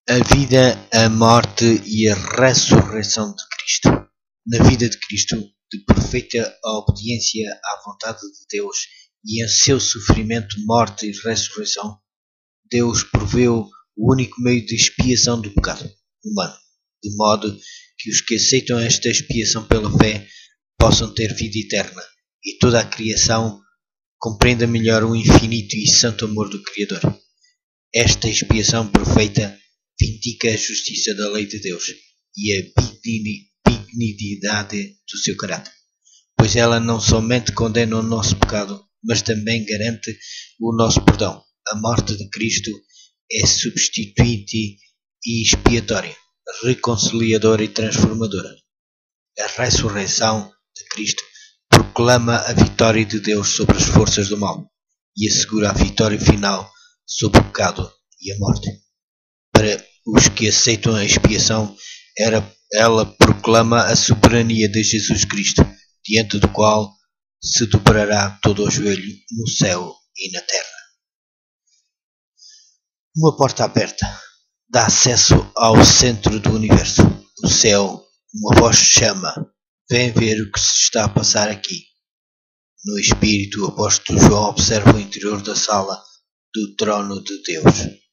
A vida, a morte e a ressurreição de Cristo. Na vida de Cristo, de perfeita obediência à vontade de Deus e em seu sofrimento, morte e ressurreição, Deus proveu o único meio de expiação do pecado humano, de modo que os que aceitam esta expiação pela fé possam ter vida eterna e toda a criação compreenda melhor o infinito e santo amor do Criador. Esta expiação perfeita vindica a justiça da lei de Deus e a benignidade do seu caráter, pois ela não somente condena o nosso pecado, mas também garante o nosso perdão. A morte de Cristo é substituinte e expiatória, reconciliadora e transformadora. A ressurreição de Cristo proclama a vitória de Deus sobre as forças do mal e assegura a vitória final sobre o pecado e a morte. Para os que aceitam a expiação, ela proclama a soberania de Jesus Cristo, diante do qual se dobrará todo o joelho no céu e na terra. Uma porta aberta dá acesso ao centro do universo. O céu, uma voz chama: vem ver o que se está a passar aqui. No espírito, o apóstolo João observa o interior da sala do trono de Deus.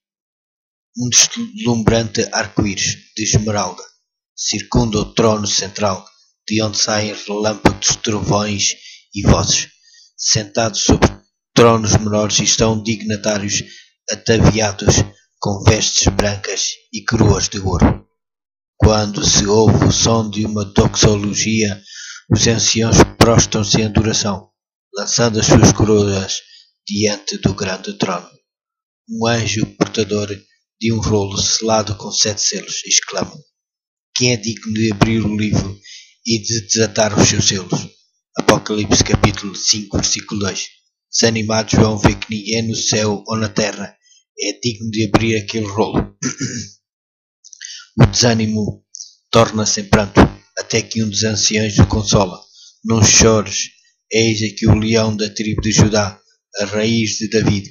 Um deslumbrante arco-íris de esmeralda circunda o trono central, de onde saem relâmpagos, trovões e vozes. Sentados sobre tronos menores estão dignatários ataviados com vestes brancas e coroas de ouro. Quando se ouve o som de uma doxologia, os anciãos prostram-se em adoração, lançando as suas coroas diante do grande trono. Um anjo portador de um rolo selado com 7 selos exclama: quem é digno de abrir o livro e de desatar os seus selos? Apocalipse capítulo 5, versículo 2. Desanimado, João vê que ninguém no céu ou na terra é digno de abrir aquele rolo. O desânimo torna-se em pranto, até que um dos anciãos o consola. Não chores, eis aqui o leão da tribo de Judá, a raiz de David,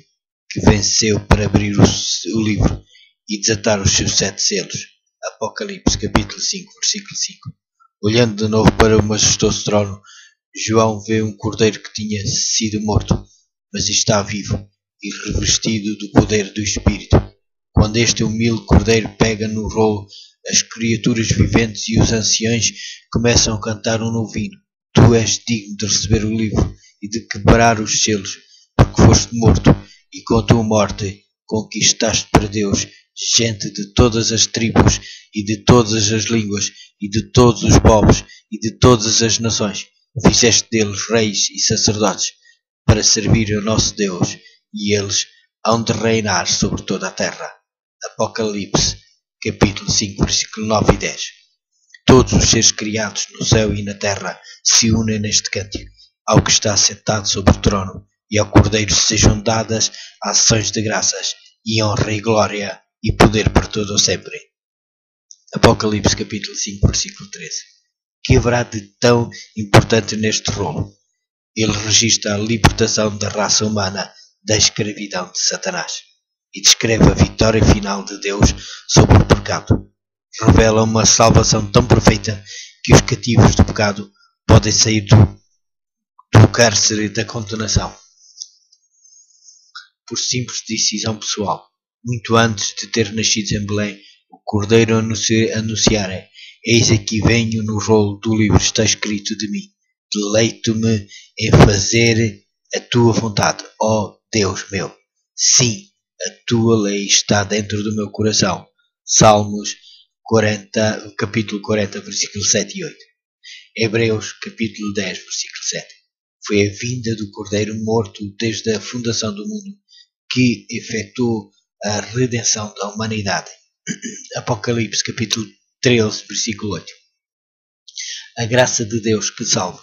que venceu para abrir o livro e desatar os seus 7 selos. Apocalipse capítulo 5, versículo 5. Olhando de novo para o majestoso trono, João vê um cordeiro que tinha sido morto, mas está vivo e revestido do poder do Espírito. Quando este humilde cordeiro pega no rolo, as criaturas viventes e os anciãos começam a cantar um novo hino. Tu és digno de receber o livro e de quebrar os selos, porque foste morto e com a tua morte conquistaste para Deus gente de todas as tribos e de todas as línguas e de todos os povos e de todas as nações. Fizeste deles reis e sacerdotes para servir ao nosso Deus, e eles hão de reinar sobre toda a terra. Apocalipse capítulo 5, versículo 9 e 10. Todos os seres criados no céu e na terra se unem neste cântico ao que está sentado sobre o trono, e ao Cordeiro sejam dadas ações de graças e honra e glória e poder para todo o sempre. Apocalipse capítulo 5, versículo 13. Que haverá de tão importante neste rolo? Ele registra a libertação da raça humana da escravidão de Satanás e descreve a vitória final de Deus sobre o pecado. Revela uma salvação tão perfeita que os cativos do pecado podem sair do cárcere da condenação por simples decisão pessoal. Muito antes de ter nascido em Belém, o Cordeiro anunciara: eis aqui venho, no rolo do livro está escrito de mim: deleito-me em fazer a tua vontade, ó Deus meu. Sim, a tua lei está dentro do meu coração. Salmos 40, capítulo 40, versículo 7 e 8. Hebreus capítulo 10, versículo 7. Foi a vinda do Cordeiro morto desde a fundação do mundo que efetuou a redenção da humanidade. Apocalipse capítulo 13, versículo 8. A graça de Deus que salva.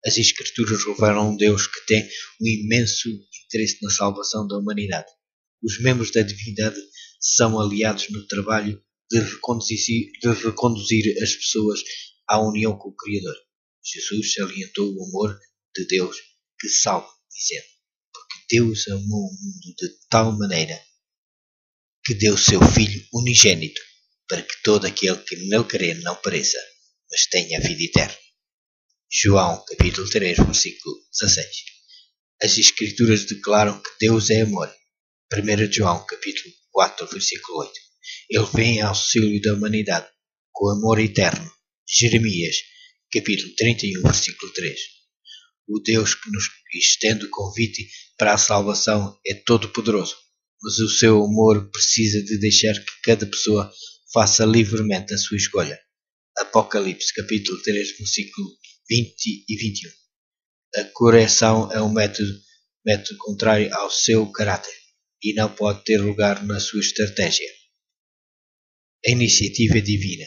As Escrituras revelam um Deus que tem um imenso interesse na salvação da humanidade. Os membros da divindade são aliados no trabalho de reconduzir as pessoas à união com o Criador. Jesus salientou o amor de Deus que salva, dizendo: porque Deus amou o mundo de tal maneira que deu seu Filho unigênito, para que todo aquele que nele crer não pereça, mas tenha vida eterna. João capítulo 3, versículo 16. As Escrituras declaram que Deus é amor. 1 João capítulo 4, versículo 8. Ele vem em auxílio da humanidade, com amor eterno. Jeremias capítulo 31, versículo 3. O Deus que nos estende o convite para a salvação é todo-poderoso, mas o seu amor precisa de deixar que cada pessoa faça livremente a sua escolha. Apocalipse capítulo 3, versículo 20 e 21. A correção é um método contrário ao seu caráter e não pode ter lugar na sua estratégia. A iniciativa divina.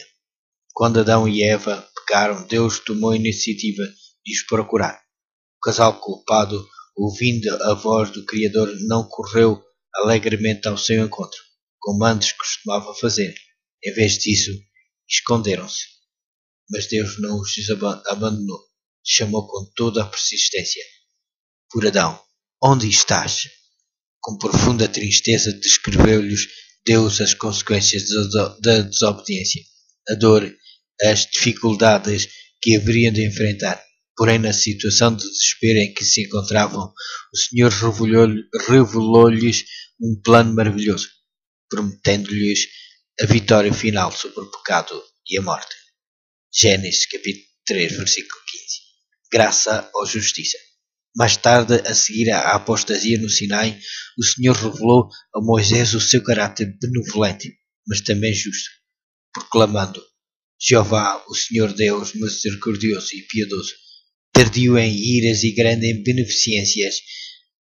Quando Adão e Eva pecaram, Deus tomou a iniciativa de os procurar. O casal culpado, ouvindo a voz do Criador, não correu alegremente ao seu encontro, como antes costumava fazer. Em vez disso, esconderam-se. Mas Deus não os abandonou. Chamou com toda a persistência. Por Adão, onde estás? Com profunda tristeza descreveu-lhes Deus as consequências da desobediência, a dor, as dificuldades que haveriam de enfrentar. Porém, na situação de desespero em que se encontravam, o Senhor revelou-lhes um plano maravilhoso, prometendo-lhes a vitória final sobre o pecado e a morte. Gênesis capítulo 3, versículo 15. Graça ou justiça. Mais tarde, a seguir à apostasia no Sinai, o Senhor revelou a Moisés o seu caráter benevolente, mas também justo, proclamando: Jeová, o Senhor Deus, misericordioso e piedoso, tardio em iras e grande em beneficências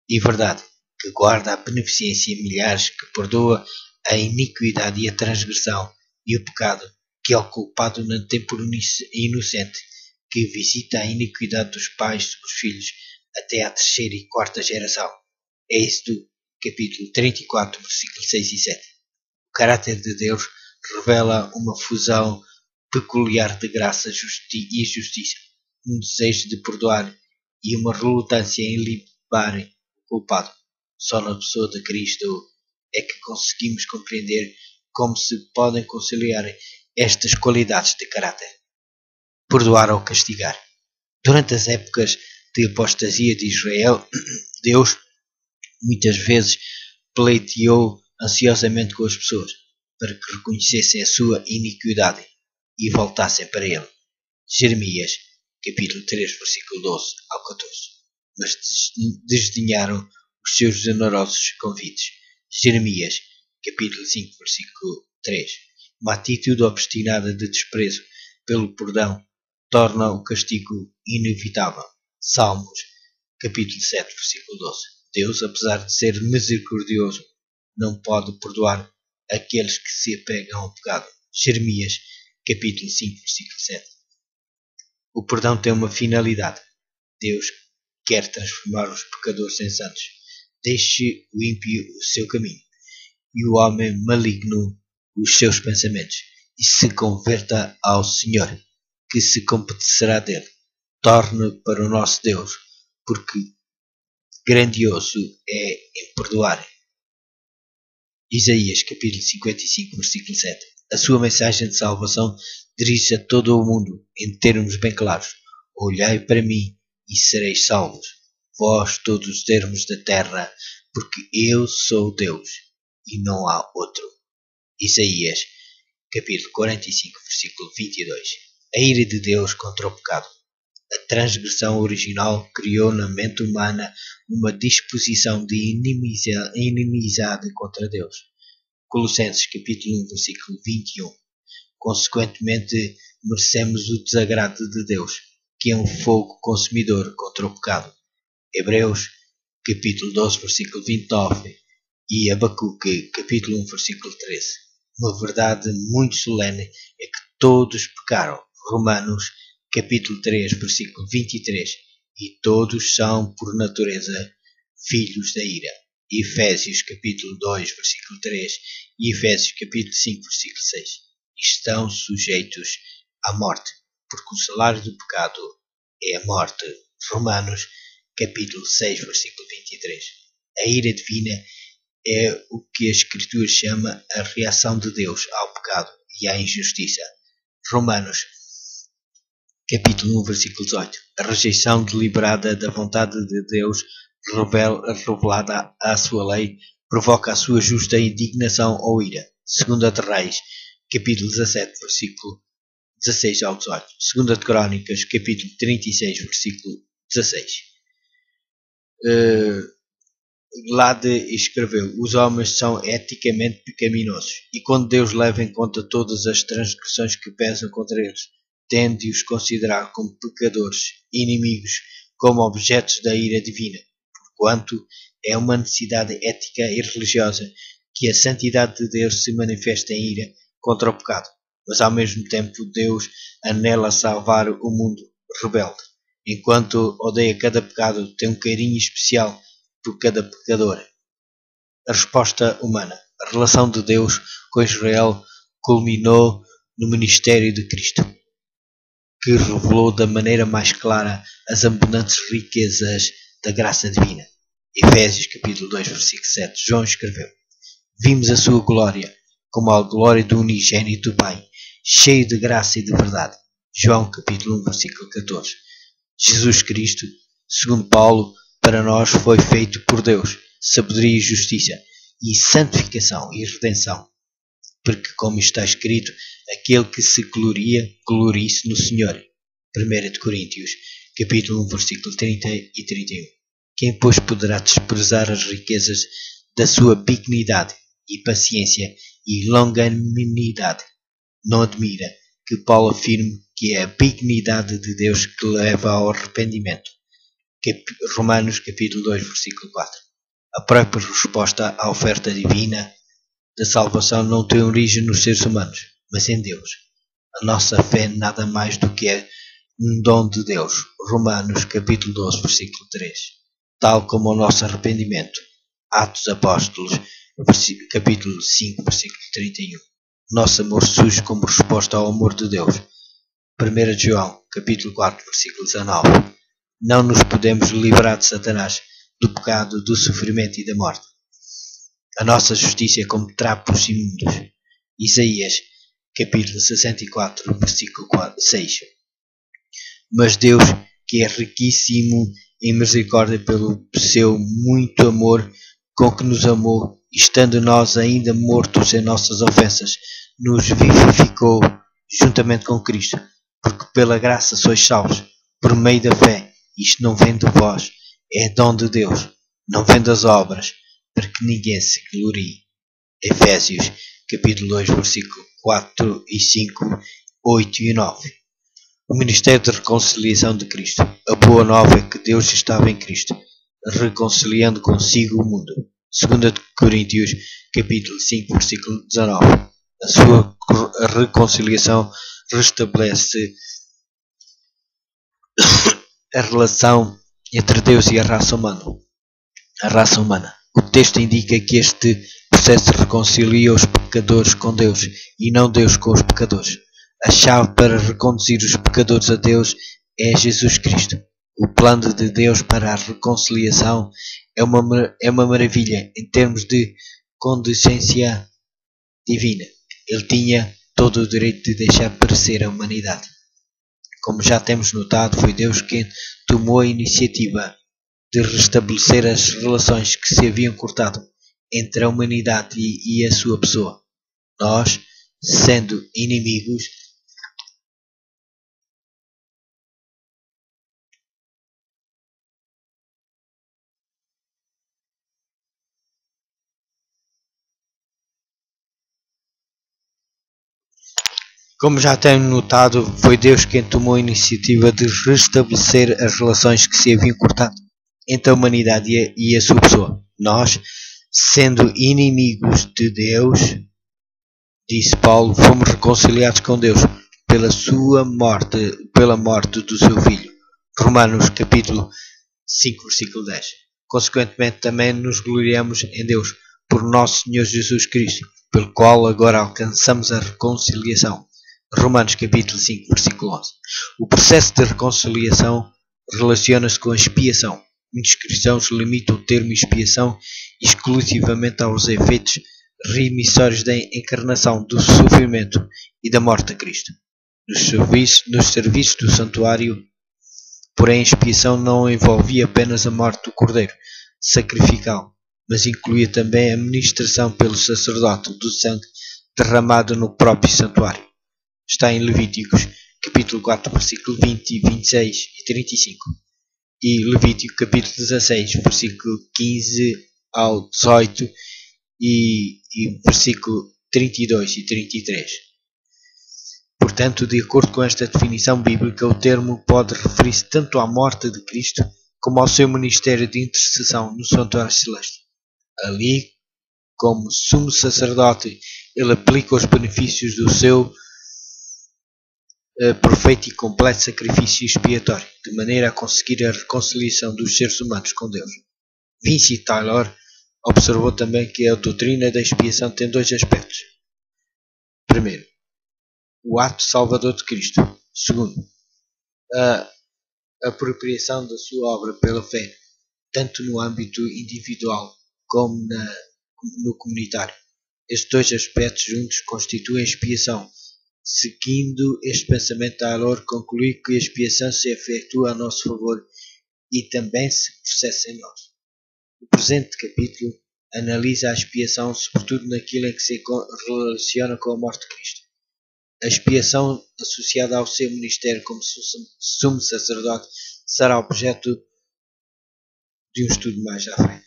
e verdade, que guarda a beneficência em milhares, que perdoa a iniquidade e a transgressão e o pecado, que é o culpado não tem por inocente, que visita a iniquidade dos pais sobre os filhos até à terceira e quarta geração. Êxodo capítulo 34, versículos 6 e 7. O caráter de Deus revela uma fusão peculiar de graça e justiça, um desejo de perdoar e uma relutância em limpar o culpado. Só na pessoa de Cristo é que conseguimos compreender como se podem conciliar estas qualidades de caráter. Perdoar ou castigar. Durante as épocas de apostasia de Israel, Deus muitas vezes pleiteou ansiosamente com as pessoas para que reconhecessem a sua iniquidade e voltassem para ele. Jeremias, capítulo 3, versículo 12 ao 14. Mas desdenharam os seus generosos convites. Jeremias, capítulo 5, versículo 3. Uma atitude obstinada de desprezo pelo perdão torna o castigo inevitável. Salmos, capítulo 7, versículo 12. Deus, apesar de ser misericordioso, não pode perdoar aqueles que se apegam ao pecado. Jeremias, capítulo 5, versículo 7. O perdão tem uma finalidade. Deus quer transformar os pecadores em santos. Deixe o ímpio o seu caminho e o homem maligno os seus pensamentos, e se converta ao Senhor, que se compadecerá dele. Torne para o nosso Deus, porque grandioso é em perdoar. Isaías capítulo 55, versículo 7. A sua mensagem de salvação dirige-se a todo o mundo, em termos bem claros. Olhai para mim e sereis salvos, vós todos os termos da terra, porque eu sou Deus e não há outro. Isaías capítulo 45, versículo 22. A ira de Deus contra o pecado. A transgressão original criou na mente humana uma disposição de inimizade contra Deus. Colossenses capítulo 1, versículo 21. Consequentemente, merecemos o desagrado de Deus, que é um fogo consumidor contra o pecado. Hebreus capítulo 12, versículo 29 e Abacuque capítulo 1, versículo 13. Uma verdade muito solene é que todos pecaram. Romanos capítulo 3, versículo 23. E todos são, por natureza, filhos da ira. Efésios capítulo 2, versículo 3 e Efésios capítulo 5, versículo 6. Estão sujeitos à morte, porque o salário do pecado é a morte. Romanos capítulo 6, versículo 23. A ira divina é o que a Escritura chama a reação de Deus ao pecado e à injustiça. Romanos, capítulo 1, versículo 18. A rejeição deliberada da vontade de Deus revelada à sua lei provoca a sua justa indignação ou ira. Segunda de Reis, capítulo 17, versículo 16 ao 18. Segunda de Crónicas, capítulo 36, versículo 16. Lade escreveu: os homens são eticamente pecaminosos, e quando Deus leva em conta todas as transgressões que pesam contra eles, tende de os considerar como pecadores, inimigos, como objetos da ira divina, porquanto é uma necessidade ética e religiosa que a santidade de Deus se manifesta em ira contra o pecado, mas ao mesmo tempo Deus anela salvar o mundo rebelde. Enquanto odeia cada pecado, tem um carinho especial por cada pecador. A resposta humana. A relação de Deus com Israel culminou no ministério de Cristo, que revelou da maneira mais clara as abundantes riquezas da graça divina. Efésios capítulo 2, versículo 7. João escreveu: vimos a sua glória, como a glória do unigênito do Pai, cheio de graça e de verdade. João capítulo 1, versículo 14. Jesus Cristo, segundo Paulo, para nós foi feito por Deus sabedoria e justiça, e santificação e redenção. Porque, como está escrito, aquele que se gloria, glorie-se no Senhor. 1 Coríntios, capítulo 1, versículo 30 e 31. Quem, pois, poderá desprezar as riquezas da sua benignidade e paciência e longanimidade? Não admira que Paulo afirme que é a benignidade de Deus que leva ao arrependimento. Romanos capítulo 2, versículo 4. A própria resposta à oferta divina da salvação não tem origem nos seres humanos, mas em Deus. A nossa fé nada mais do que é um dom de Deus. Romanos capítulo 12, versículo 3. Tal como o nosso arrependimento. Atos Apóstolos, capítulo 5, versículo 31. Nosso amor surge como resposta ao amor de Deus. 1 João, capítulo 4, versículo 19. Não nos podemos livrar de Satanás, do pecado, do sofrimento e da morte. A nossa justiça é como trapos imundos. Isaías, capítulo 64, versículo 6. Mas Deus, que é riquíssimo em misericórdia pelo seu muito amor com que nos amou, estando nós ainda mortos em nossas ofensas, nos vivificou juntamente com Cristo, porque pela graça sois salvos, por meio da fé. Isto não vem de vós, é dom de Deus, não vem das obras, para que ninguém se glorie. Efésios, capítulo 2, versículo 4 e 5, 8 e 9. O ministério de reconciliação de Cristo. A boa nova é que Deus estava em Cristo, reconciliando consigo o mundo. 2 Coríntios, capítulo 5, versículo 19. A sua reconciliação restabelece a relação entre Deus e a raça humana. O texto indica que este processo reconcilia os pecadores com Deus e não Deus com os pecadores. A chave para reconduzir os pecadores a Deus é Jesus Cristo. O plano de Deus para a reconciliação é uma maravilha em termos de condescência divina. Ele tinha todo o direito de deixar perecer a humanidade. Como já temos notado, foi Deus quem tomou a iniciativa de restabelecer as relações que se haviam cortado entre a humanidade e a sua pessoa. Nós, sendo inimigos, como já temos notado, foi Deus quem tomou a iniciativa de restabelecer as relações que se haviam cortado entre a humanidade e a sua pessoa. Nós, sendo inimigos de Deus, disse Paulo, fomos reconciliados com Deus pela morte do seu Filho. Romanos capítulo 5, versículo 10. Consequentemente, também nos gloriamos em Deus por nosso Senhor Jesus Cristo, pelo qual agora alcançamos a reconciliação. Romanos capítulo 5, versículo 11. O processo de reconciliação relaciona-se com a expiação. Muitos cristãos limitam o termo expiação exclusivamente aos efeitos remissórios da encarnação, do sofrimento e da morte de Cristo. Nos serviços do santuário, porém, a expiação não envolvia apenas a morte do cordeiro sacrificial, mas incluía também a ministração pelo sacerdote do sangue derramado no próprio santuário. Está em Levíticos, capítulo 4, versículo 20, 26 e 35. E Levítico, capítulo 16, versículo 15 ao 18 e versículo 32 e 33. Portanto, de acordo com esta definição bíblica, o termo pode referir-se tanto à morte de Cristo como ao seu ministério de intercessão no santuário celeste. Ali, como sumo sacerdote, ele aplica os benefícios do seu perfeito e completo sacrifício expiatório, de maneira a conseguir a reconciliação dos seres humanos com Deus. Vince Taylor observou também que a doutrina da expiação tem dois aspectos. Primeiro, o ato salvador de Cristo. Segundo, a apropriação da sua obra pela fé, tanto no âmbito individual como no comunitário. Estes dois aspectos juntos constituem a expiação. Seguindo este pensamento, Taylor conclui que a expiação se efetua a nosso favor e também se processa em nós. O presente capítulo analisa a expiação sobretudo naquilo em que se relaciona com a morte de Cristo. A expiação associada ao seu ministério como sumo sacerdote será objeto de um estudo mais à frente.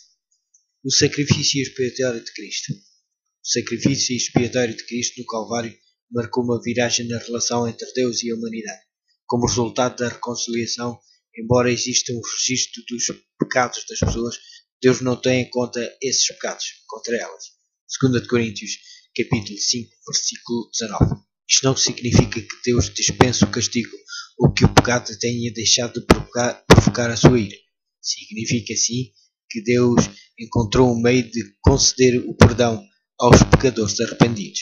O sacrifício expiatório de Cristo. O sacrifício expiatório de Cristo no Calvário marcou uma viragem na relação entre Deus e a humanidade. Como resultado da reconciliação, embora exista um registro dos pecados das pessoas, Deus não tem em conta esses pecados contra elas. 2 Coríntios, capítulo 5, versículo 19. Isto não significa que Deus dispensa o castigo ou que o pecado tenha deixado de provocar a sua ira. Significa, sim, que Deus encontrou um meio de conceder o perdão aos pecadores arrependidos,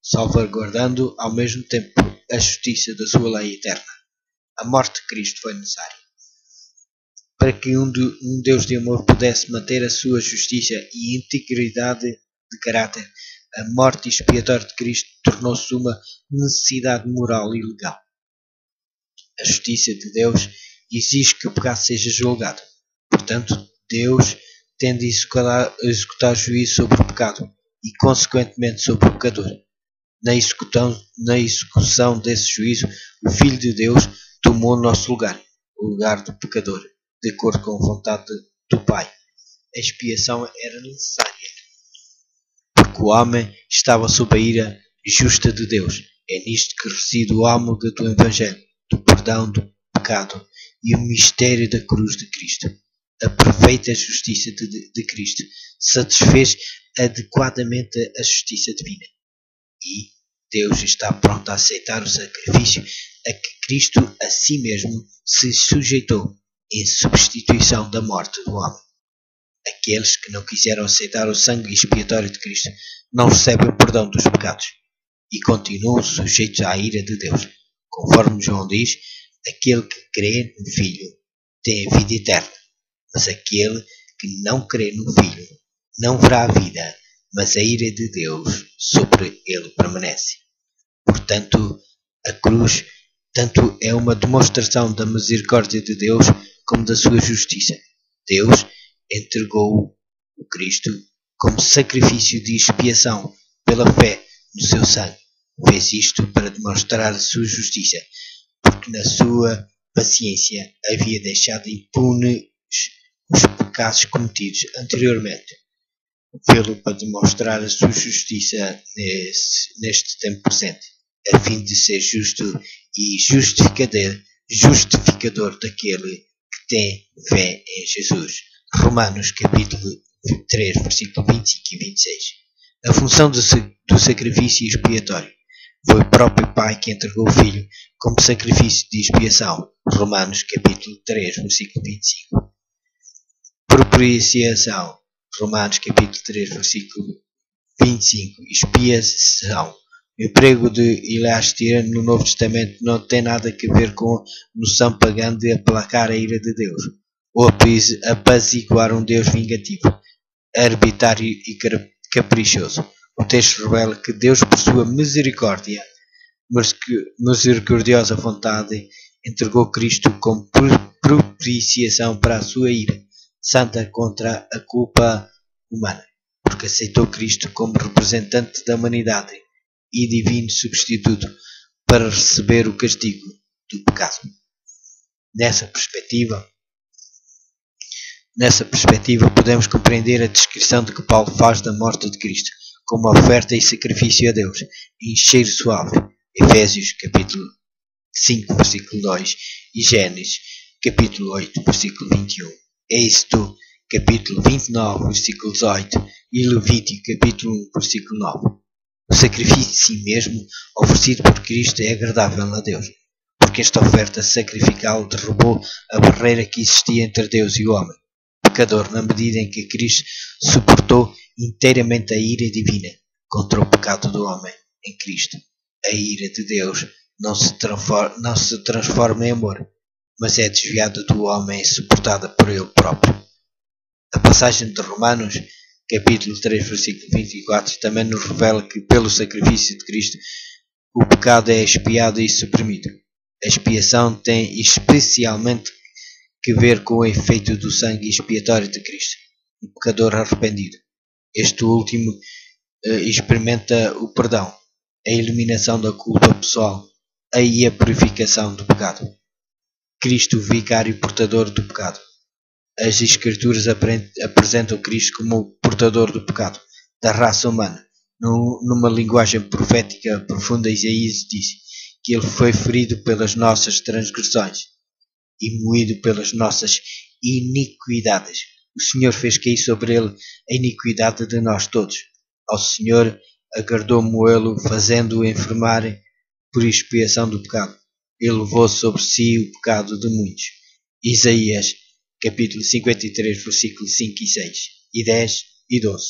salvaguardando ao mesmo tempo a justiça da sua lei eterna. A morte de Cristo foi necessária para que um Deus de amor pudesse manter a sua justiça e integridade de caráter. A morte expiatória de Cristo tornou-se uma necessidade moral e legal. A justiça de Deus exige que o pecado seja julgado. Portanto, Deus tem de executar juízo sobre o pecado e, consequentemente, sobre o pecador. Na execução desse juízo, o Filho de Deus tomou o nosso lugar, o lugar do pecador, de acordo com a vontade do Pai. A expiação era necessária, porque o homem estava sob a ira justa de Deus. É nisto que reside o âmago do Evangelho, do perdão do pecado e o mistério da cruz de Cristo. A perfeita justiça de Cristo satisfez adequadamente a justiça divina. E Deus está pronto a aceitar o sacrifício a que Cristo a si mesmo se sujeitou em substituição da morte do homem. Aqueles que não quiseram aceitar o sangue expiatório de Cristo não recebem o perdão dos pecados e continuam sujeitos à ira de Deus. Conforme João diz, aquele que crê no Filho tem a vida eterna, mas aquele que não crê no Filho não verá a vida, mas a ira de Deus sobre ele permanece. Portanto, a cruz tanto é uma demonstração da misericórdia de Deus como da sua justiça. Deus entregou o Cristo como sacrifício de expiação pela fé no seu sangue. Fez isto para demonstrar a sua justiça, porque na sua paciência havia deixado impunes os pecados cometidos anteriormente. Fê-lo para demonstrar a sua justiça neste tempo presente, a fim de ser justo e justificador daquele que tem fé em Jesus. Romanos capítulo 3, versículo 25 e 26. A função do sacrifício expiatório. Foi o próprio Pai que entregou o Filho como sacrifício de expiação. Romanos capítulo 3, versículo 25. Propiciação. Romanos capítulo 3, versículo 25. Expiação. O emprego de Ilástia no Novo Testamento não tem nada a ver com a noção pagã de aplacar a ira de Deus ou apaziguar um Deus vingativo. arbitrário e caprichoso. O texto revela que Deus, por sua misericordiosa vontade, entregou Cristo como propiciação para a sua ira santa contra a culpa humana, porque aceitou Cristo como representante da humanidade e divino substituto para receber o castigo do pecado. Nessa perspectiva, podemos compreender a descrição de que Paulo faz da morte de Cristo como oferta e sacrifício a Deus, em cheiro suave. Efésios capítulo 5, versículo 2 e Gênesis capítulo 8, versículo 21. Êxodo capítulo 29, versículo 18 e Levítico capítulo 1, versículo 9. O sacrifício de si mesmo oferecido por Cristo é agradável a Deus, porque esta oferta sacrificial derrubou a barreira que existia entre Deus e o homem, pecador, na medida em que Cristo suportou inteiramente a ira divina contra o pecado do homem em Cristo. A ira de Deus não se transforma em amor, mas é desviada do homem e suportada por ele próprio. A passagem de Romanos, capítulo 3, versículo 24, também nos revela que, pelo sacrifício de Cristo, o pecado é expiado e suprimido. A expiação tem especialmente que ver com o efeito do sangue expiatório de Cristo, o pecador arrependido. Este último experimenta o perdão, a eliminação da culpa pessoal e a purificação do pecado. Cristo, o vicário portador do pecado. As Escrituras apresentam Cristo como o portador do pecado da raça humana. Numa linguagem profética profunda, Isaías diz que ele foi ferido pelas nossas transgressões e moído pelas nossas iniquidades. O Senhor fez cair sobre ele a iniquidade de nós todos. Ao Senhor agradou moê-lo, fazendo-o enfermar por expiação do pecado. Ele levou sobre si o pecado de muitos. Isaías, capítulo 53, versículos 5 e 6, e 10 e 12.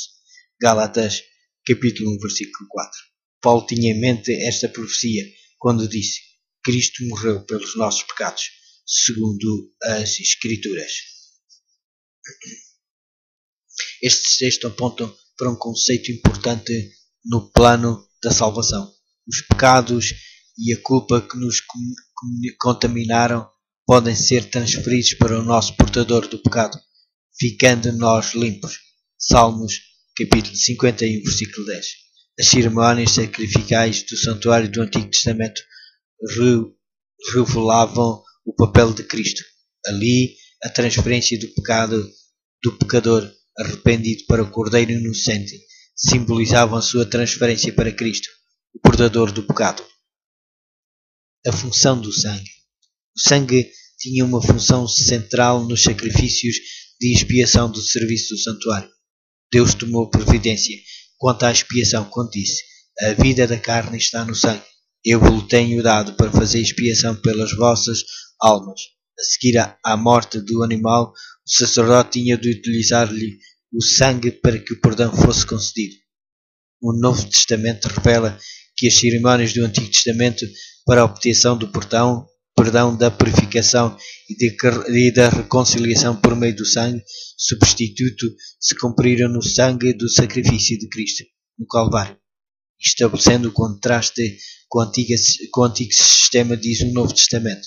Gálatas, capítulo 1, versículo 4. Paulo tinha em mente esta profecia quando disse: Cristo morreu pelos nossos pecados, segundo as Escrituras. Estes textos apontam para um conceito importante no plano da salvação. Os pecados e a culpa que nos contaminaram podem ser transferidos para o nosso portador do pecado, ficando nós limpos. Salmos, capítulo 51, versículo 10. As cerimônias sacrificiais do santuário do Antigo Testamento revelavam o papel de Cristo. Ali, a transferência do pecado do pecador arrependido para o Cordeiro inocente simbolizavam a sua transferência para Cristo, o portador do pecado. A função do sangue. O sangue tinha uma função central nos sacrifícios de expiação do serviço do santuário. Deus tomou providência quanto à expiação quando disse: a vida da carne está no sangue. Eu vos tenho dado para fazer expiação pelas vossas almas. A seguir à morte do animal, o sacerdote tinha de utilizar-lhe o sangue para que o perdão fosse concedido. O Novo Testamento revela que as cerimônias do Antigo Testamento para a obtenção do perdão da purificação e da reconciliação por meio do sangue substituto se cumpriram no sangue do sacrifício de Cristo, no Calvário, estabelecendo o contraste com o antigo sistema, diz o Novo Testamento.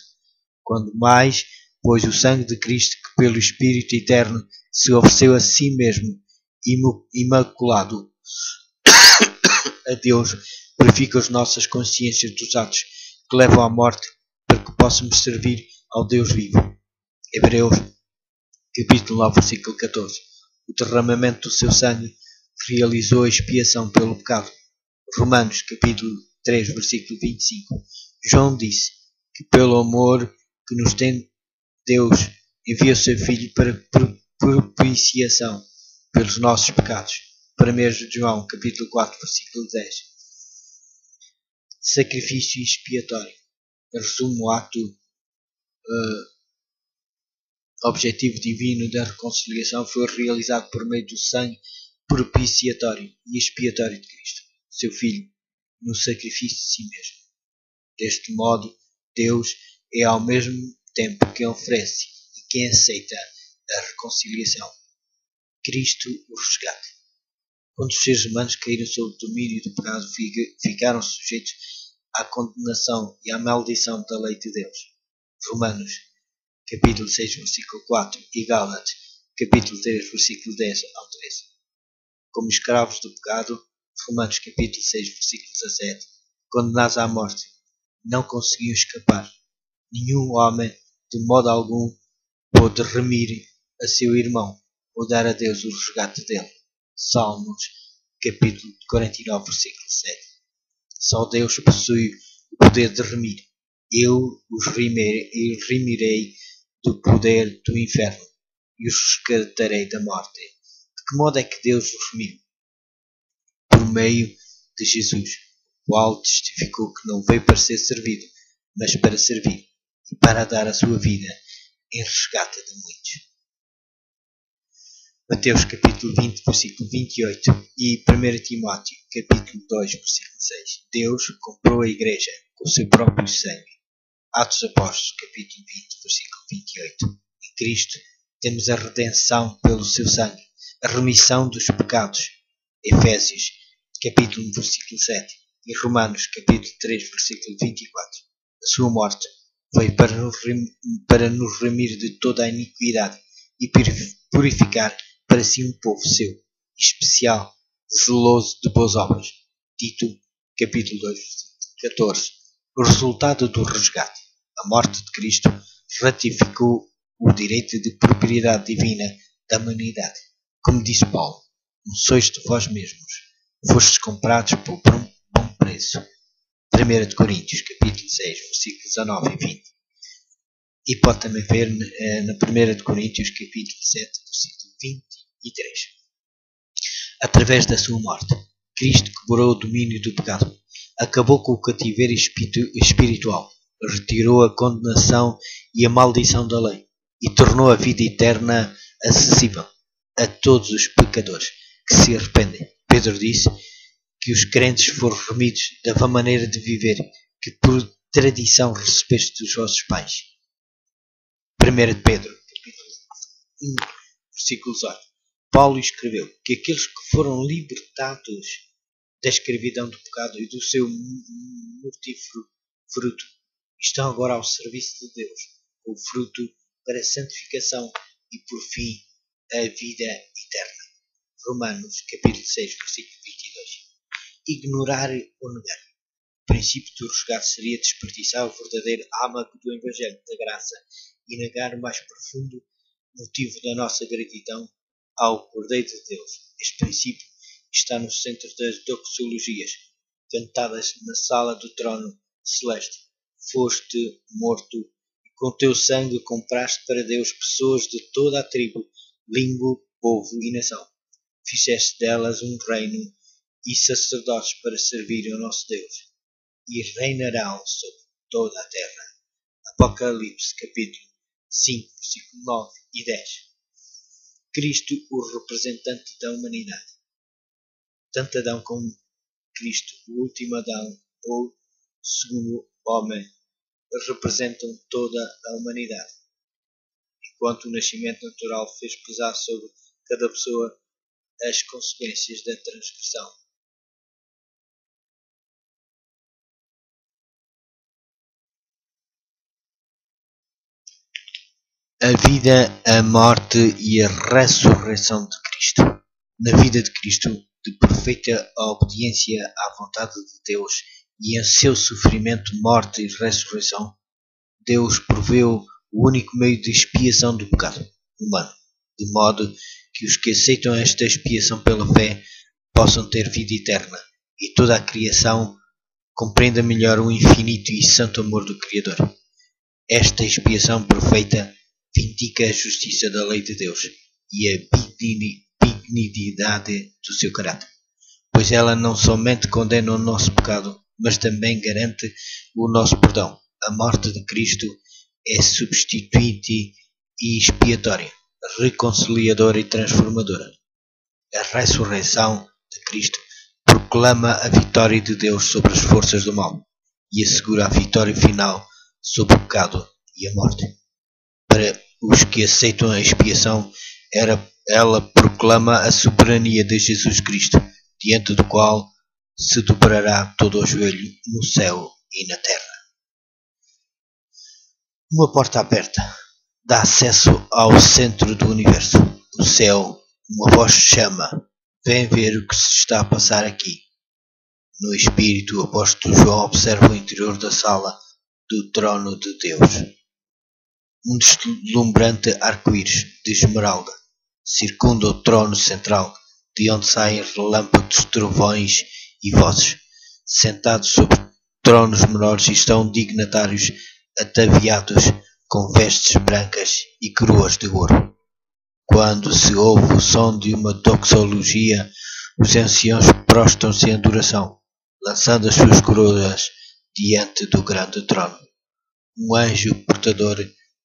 Quando mais, pois o sangue de Cristo, que pelo Espírito Eterno se ofereceu a si mesmo, imaculado a Deus, purifica as nossas consciências dos atos que levam à morte, para que possamos servir ao Deus vivo. Hebreus, capítulo 9, versículo 14. O derramamento do seu sangue realizou a expiação pelo pecado. Romanos, capítulo 3, versículo 25. João disse que pelo amor que nos tem Deus enviou seu Filho para propiciação pelos nossos pecados. 1 João, capítulo 4, versículo 10. Sacrifício expiatório. Resumo o ato objetivo divino da reconciliação foi realizado por meio do sangue propiciatório e expiatório de Cristo, seu Filho, no sacrifício de si mesmo. Deste modo, Deus é ao mesmo tempo quem oferece e quem aceita a reconciliação. Cristo o resgate. Quando os seres humanos caíram sob o domínio do pecado, ficaram sujeitos à condenação e à maldição da lei de Deus. Romanos, capítulo 6, versículo 4 e Gálatas, capítulo 3, versículo 10 ao 13. Como escravos do pecado, Romanos, capítulo 6, versículo 17, condenados à morte, não conseguiam escapar. Nenhum homem, de modo algum, pôde remir a seu irmão ou dar a Deus o resgate dele. Salmos, capítulo 49, versículo 7. Só Deus possui o poder de remir. Eu os remirei do poder do inferno e os resgatarei da morte. De que modo é que Deus os remiu? Por meio de Jesus, o qual testificou que não veio para ser servido, mas para servir e para dar a sua vida em resgate de muitos. Mateus capítulo 20, versículo 28 e 1 Timóteo capítulo 2, versículo 6. Deus comprou a igreja com o seu próprio sangue. Atos Apóstolos capítulo 20, versículo 28. Em Cristo temos a redenção pelo seu sangue, a remissão dos pecados. Efésios capítulo 1, versículo 7 e Romanos capítulo 3, versículo 24. A sua morte veio para nos remir de toda a iniquidade e purificar para si um povo seu, especial, zeloso de boas obras. Tito, capítulo 2, 14. O resultado do resgate. A morte de Cristo ratificou o direito de propriedade divina da humanidade. Como disse Paulo, não sois de vós mesmos, fostes comprados por bom preço. 1 Coríntios, capítulo 6, versículos 19 e 20. E pode também ver na 1 Coríntios, capítulo 7, versículo 23. Através da sua morte, Cristo quebrou o domínio do pecado, acabou com o cativeiro espiritual, retirou a condenação e a maldição da lei e tornou a vida eterna acessível a todos os pecadores que se arrependem. Pedro disse que os crentes foram remidos da vã maneira de viver que por tradição recebeste dos vossos pais. 1 Pedro, capítulo 1, versículo 8. Paulo escreveu que aqueles que foram libertados da escravidão do pecado e do seu mortífero fruto estão agora ao serviço de Deus, com o fruto para a santificação e, por fim, a vida eterna. Romanos, capítulo 6, versículo 22. Ignorar ou negar. O princípio do resgate seria desperdiçar o verdadeiro âmago do Evangelho da Graça e negar o mais profundo motivo da nossa gratidão ao Cordeiro de Deus. Este princípio está no centro das doxologias, cantadas na sala do trono celeste. Foste morto e com teu sangue compraste para Deus pessoas de toda a tribo, língua, povo e nação. Fizeste delas um reino e sacerdotes para servir ao nosso Deus, e reinarão sobre toda a terra. Apocalipse, capítulo 5, versículo 9 e 10. Cristo, o representante da humanidade. Tanto Adão como Cristo, o último Adão, ou segundo homem, representam toda a humanidade. Enquanto o nascimento natural fez pesar sobre cada pessoa as consequências da transgressão. A vida, a morte e a ressurreição de Cristo. Na vida de Cristo, de perfeita obediência à vontade de Deus e em seu sofrimento, morte e ressurreição, Deus proveu o único meio de expiação do pecado humano, de modo que os que aceitam esta expiação pela fé possam ter vida eterna e toda a criação compreenda melhor o infinito e santo amor do Criador. Esta expiação perfeita vindica a justiça da lei de Deus e a benignidade do seu caráter, pois ela não somente condena o nosso pecado, mas também garante o nosso perdão. A morte de Cristo é substituinte e expiatória, reconciliadora e transformadora. A ressurreição de Cristo proclama a vitória de Deus sobre as forças do mal e assegura a vitória final sobre o pecado e a morte. Para os que aceitam a expiação, Ela proclama a soberania de Jesus Cristo, diante do qual se dobrará todo o joelho no céu e na terra. Uma porta aberta dá acesso ao centro do universo. O céu, uma voz chama: vem ver o que se está a passar aqui. No espírito, o apóstolo João observa o interior da sala do trono de Deus. Um deslumbrante arco-íris de esmeralda circunda o trono central, de onde saem relâmpagos, trovões e vozes. Sentados sobre tronos menores estão dignatários ataviados com vestes brancas e coroas de ouro. Quando se ouve o som de uma doxologia, os anciãos prostram-se em adoração, lançando as suas coroas diante do grande trono. Um anjo portador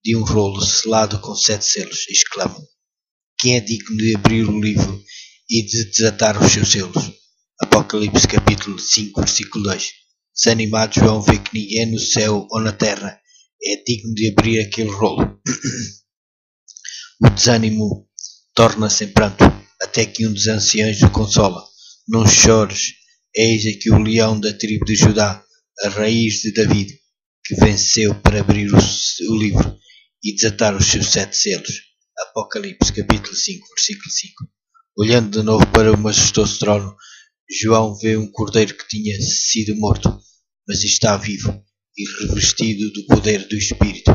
de um rolo selado com 7 selos exclama: quem é digno de abrir o livro e de desatar os seus selos? Apocalipse capítulo 5, versículo 2. Desanimado, João vê que ninguém no céu ou na terra é digno de abrir aquele rolo. O desânimo torna-se em pranto, até que um dos anciãos o consola. Não chores, eis aqui o leão da tribo de Judá, a raiz de David, que venceu para abrir o livro e desatar os seus 7 selos. Apocalipse capítulo 5, versículo 5. Olhando de novo para o majestoso trono, João vê um cordeiro que tinha sido morto, mas está vivo e revestido do poder do Espírito.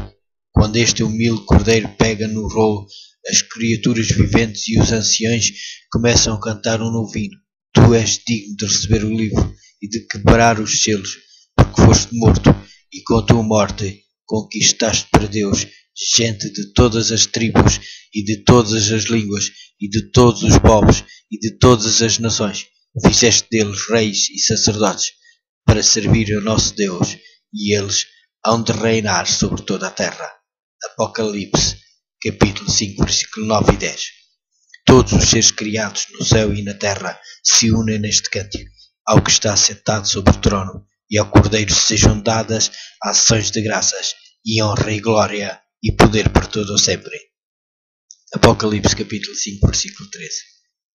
Quando este humilde cordeiro pega no rolo, as criaturas viventes e os anciãos começam a cantar um novo hino. Tu és digno de receber o livro e de quebrar os selos, porque foste morto e com a tua morte conquistaste para Deus gente de todas as tribos e de todas as línguas e de todos os povos e de todas as nações. Fizeste deles reis e sacerdotes para servir ao nosso Deus, e eles hão de reinar sobre toda a terra. Apocalipse capítulo 5, versículo 9 e 10. Todos os seres criados no céu e na terra se unem neste cântico ao que está sentado sobre o trono, e ao Cordeiro sejam dadas ações de graças e honra e glória e poder por todo o sempre. Apocalipse capítulo 5, versículo 13.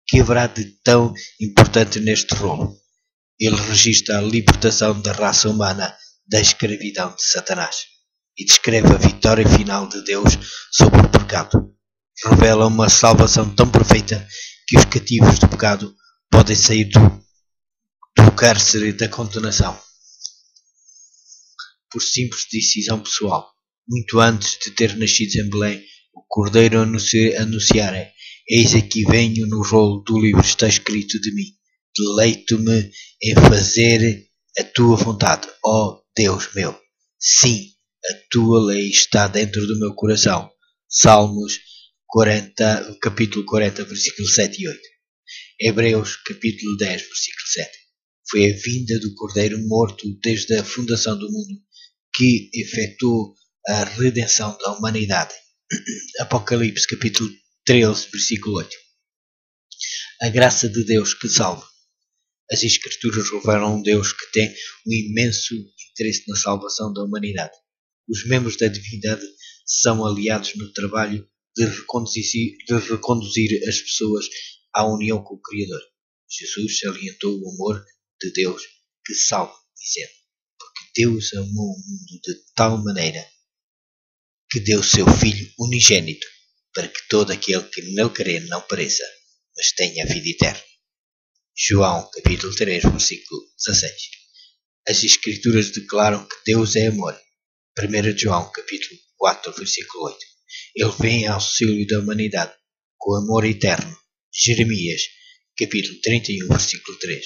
Que haverá de tão importante neste rolo? Ele registra a libertação da raça humana da escravidão de Satanás e descreve a vitória final de Deus sobre o pecado. Revela uma salvação tão perfeita que os cativos do pecado podem sair do cárcere da condenação por simples decisão pessoal. Muito antes de ter nascido em Belém, o Cordeiro anunciara: eis aqui venho, no rolo do livro está escrito de mim: deleito-me em fazer a tua vontade, ó Deus meu. Sim, a tua lei está dentro do meu coração. Salmos 40, capítulo 40, versículo 7 e 8. Hebreus capítulo 10, versículo 7. Foi a vinda do Cordeiro morto desde a fundação do mundo que efetuou a redenção da humanidade. Apocalipse capítulo 13, versículo 8. A graça de Deus que salva. As Escrituras revelam um Deus que tem um imenso interesse na salvação da humanidade. Os membros da divindade são aliados no trabalho de reconduzir as pessoas à união com o Criador. Jesus salientou o amor de Deus que salva, dizendo: porque Deus amou o mundo de tal maneira que deu o seu Filho unigênito, para que todo aquele que nele crer não pereça, mas tenha a vida eterna. João capítulo 3, versículo 16. As Escrituras declaram que Deus é amor. 1 João capítulo 4, versículo 8. Ele vem em auxílio da humanidade com amor eterno. Jeremias capítulo 31, versículo 3.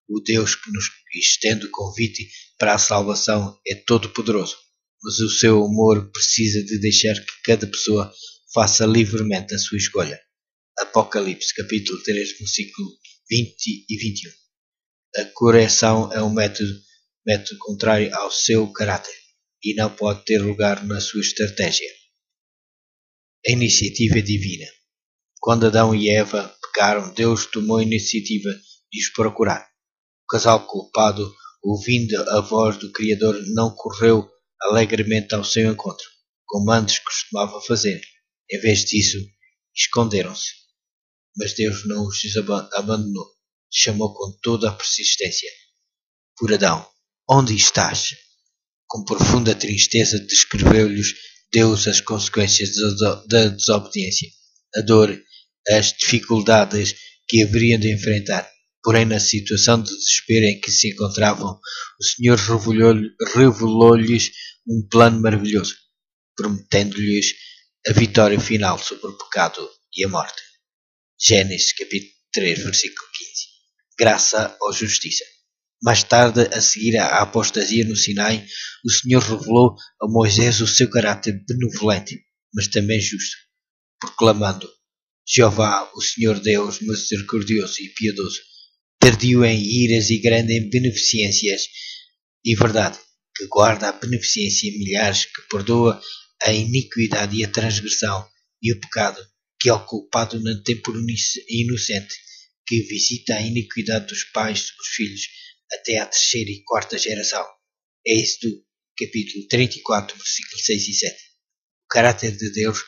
O Deus que nos estende o convite para a salvação é todo-poderoso, mas o seu amor precisa de deixar que cada pessoa faça livremente a sua escolha. Apocalipse capítulo 3, versículo 20 e 21. A correção é um método contrário ao seu caráter e não pode ter lugar na sua estratégia. A iniciativa divina. Quando Adão e Eva pecaram, Deus tomou a iniciativa de os procurar. O casal culpado, ouvindo a voz do Criador, não correu alegremente ao seu encontro, como antes costumava fazer. Em vez disso, esconderam-se. Mas Deus não os abandonou. Chamou com toda a persistência. Por Adão, onde estás? Com profunda tristeza descreveu-lhes Deus as consequências da desobediência, a dor, as dificuldades que haveriam de enfrentar. Porém, na situação de desespero em que se encontravam, o Senhor revelou-lhes um plano maravilhoso, prometendo-lhes a vitória final sobre o pecado e a morte. Gênesis capítulo 3, versículo 15. Graça ou justiça. Mais tarde, a seguir à apostasia no Sinai, o Senhor revelou a Moisés o seu caráter benevolente, mas também justo, proclamando: Jeová, o Senhor Deus, misericordioso e piedoso, tardio em iras e grande em beneficências e verdade, que guarda a beneficência em milhares, que perdoa a iniquidade e a transgressão e o pecado, que ao culpado não tem por inocente, que visita a iniquidade dos pais sobre os filhos, até à terceira e quarta geração. Êxodo, capítulo 34, versículos 6 e 7. O caráter de Deus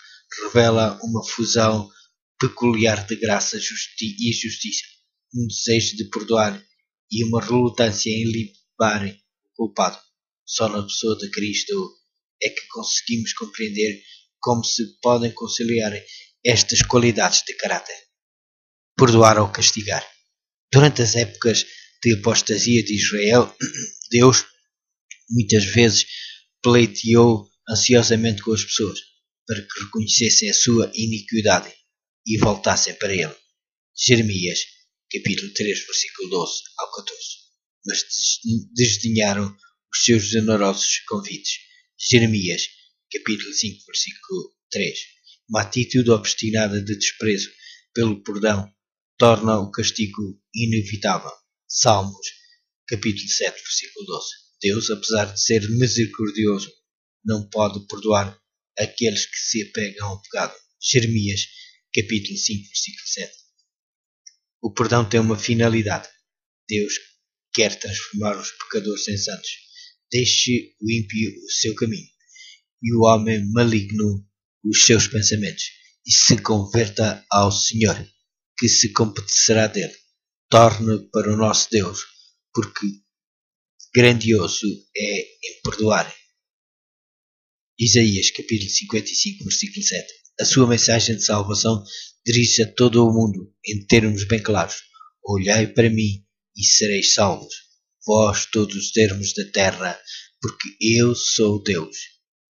revela uma fusão peculiar de graça e justiça, um desejo de perdoar e uma relutância em limpar o culpado. Só na pessoa de Cristo é que conseguimos compreender como se podem conciliar estas qualidades de caráter. Perdoar ou castigar. Durante as épocas de apostasia de Israel, Deus muitas vezes pleiteou ansiosamente com as pessoas para que reconhecessem a sua iniquidade e voltassem para ele. Jeremias, capítulo 3, versículo 12 ao 14. Mas desdenharam os seus generosos convites. Jeremias, capítulo 5, versículo 3. Uma atitude obstinada de desprezo pelo perdão torna o castigo inevitável. Salmos, capítulo 7, versículo 12. Deus, apesar de ser misericordioso, não pode perdoar aqueles que se apegam ao pecado. Jeremias, capítulo 5, versículo 7. O perdão tem uma finalidade. Deus quer transformar os pecadores em santos. Deixe o ímpio o seu caminho e o homem maligno os seus pensamentos, e se converta ao Senhor, que se compadecerá dele. Torne para o nosso Deus, porque grandioso é em perdoar. Isaías, capítulo 55, versículo 7. A sua mensagem de salvação dirige-se a todo o mundo, em termos bem claros. Olhai para mim e sereis salvos, vós todos os termos da terra, porque eu sou Deus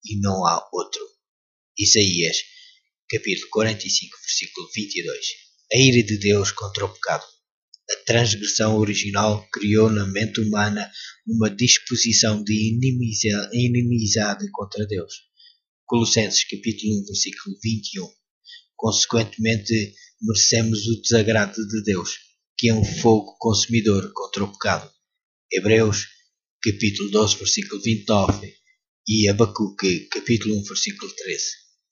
e não há outro. Isaías, capítulo 45, versículo 22. A ira de Deus contra o pecado. A transgressão original criou na mente humana uma disposição de inimizade contra Deus. Colossenses, capítulo 1, versículo 21. Consequentemente, merecemos o desagrado de Deus, que é um fogo consumidor contra o pecado. Hebreus, capítulo 12, versículo 29 e Abacuque, capítulo 1, versículo 13.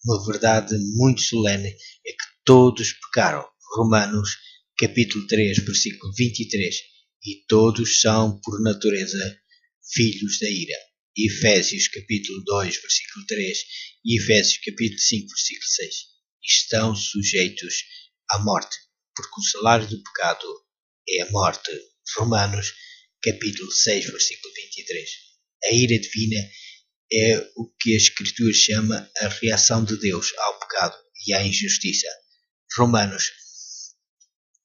Uma verdade muito solene é que todos pecaram. Romanos, capítulo 3, versículo 23. E todos são, por natureza, filhos da ira. Efésios, capítulo 2, versículo 3 e Efésios, capítulo 5, versículo 6. Estão sujeitos à morte, porque o salário do pecado é a morte. Romanos, capítulo 6, versículo 23. A ira divina é o que a Escritura chama a reação de Deus ao pecado e à injustiça. Romanos,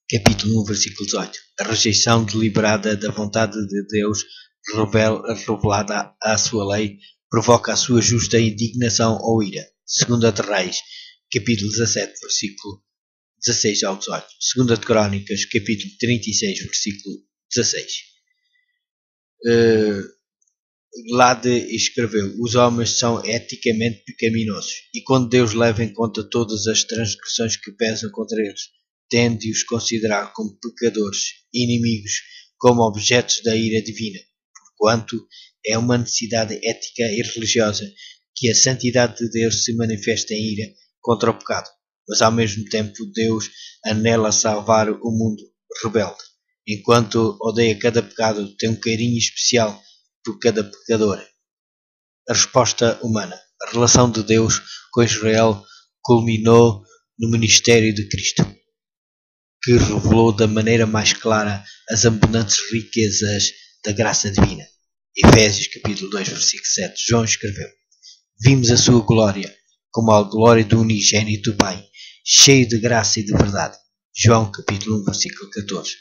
capítulo 1, versículo 18. A rejeição deliberada da vontade de Deus revelada à sua lei provoca a sua justa indignação ou ira. Segunda de Reis, capítulo 17, versículo 16 ao 18. Segunda de Crónicas, capítulo 36, versículo 16. Lade escreveu: os homens são eticamente pecaminosos, e quando Deus leva em conta todas as transgressões que pesam contra eles, tende de os considerar como pecadores, inimigos, como objetos da ira divina, porquanto é uma necessidade ética e religiosa que a santidade de Deus se manifesta em ira contra o pecado, mas ao mesmo tempo Deus anela salvar o mundo rebelde. Enquanto odeia cada pecado, tem um carinho especial por cada pecador. A resposta humana. A relação de Deus com Israel culminou no ministério de Cristo, que revelou da maneira mais clara as abundantes riquezas da graça divina. Efésios capítulo 2, versículo 7. João escreveu: vimos a sua glória, como a glória do unigênito do Pai, cheio de graça e de verdade. João capítulo 1, versículo 14.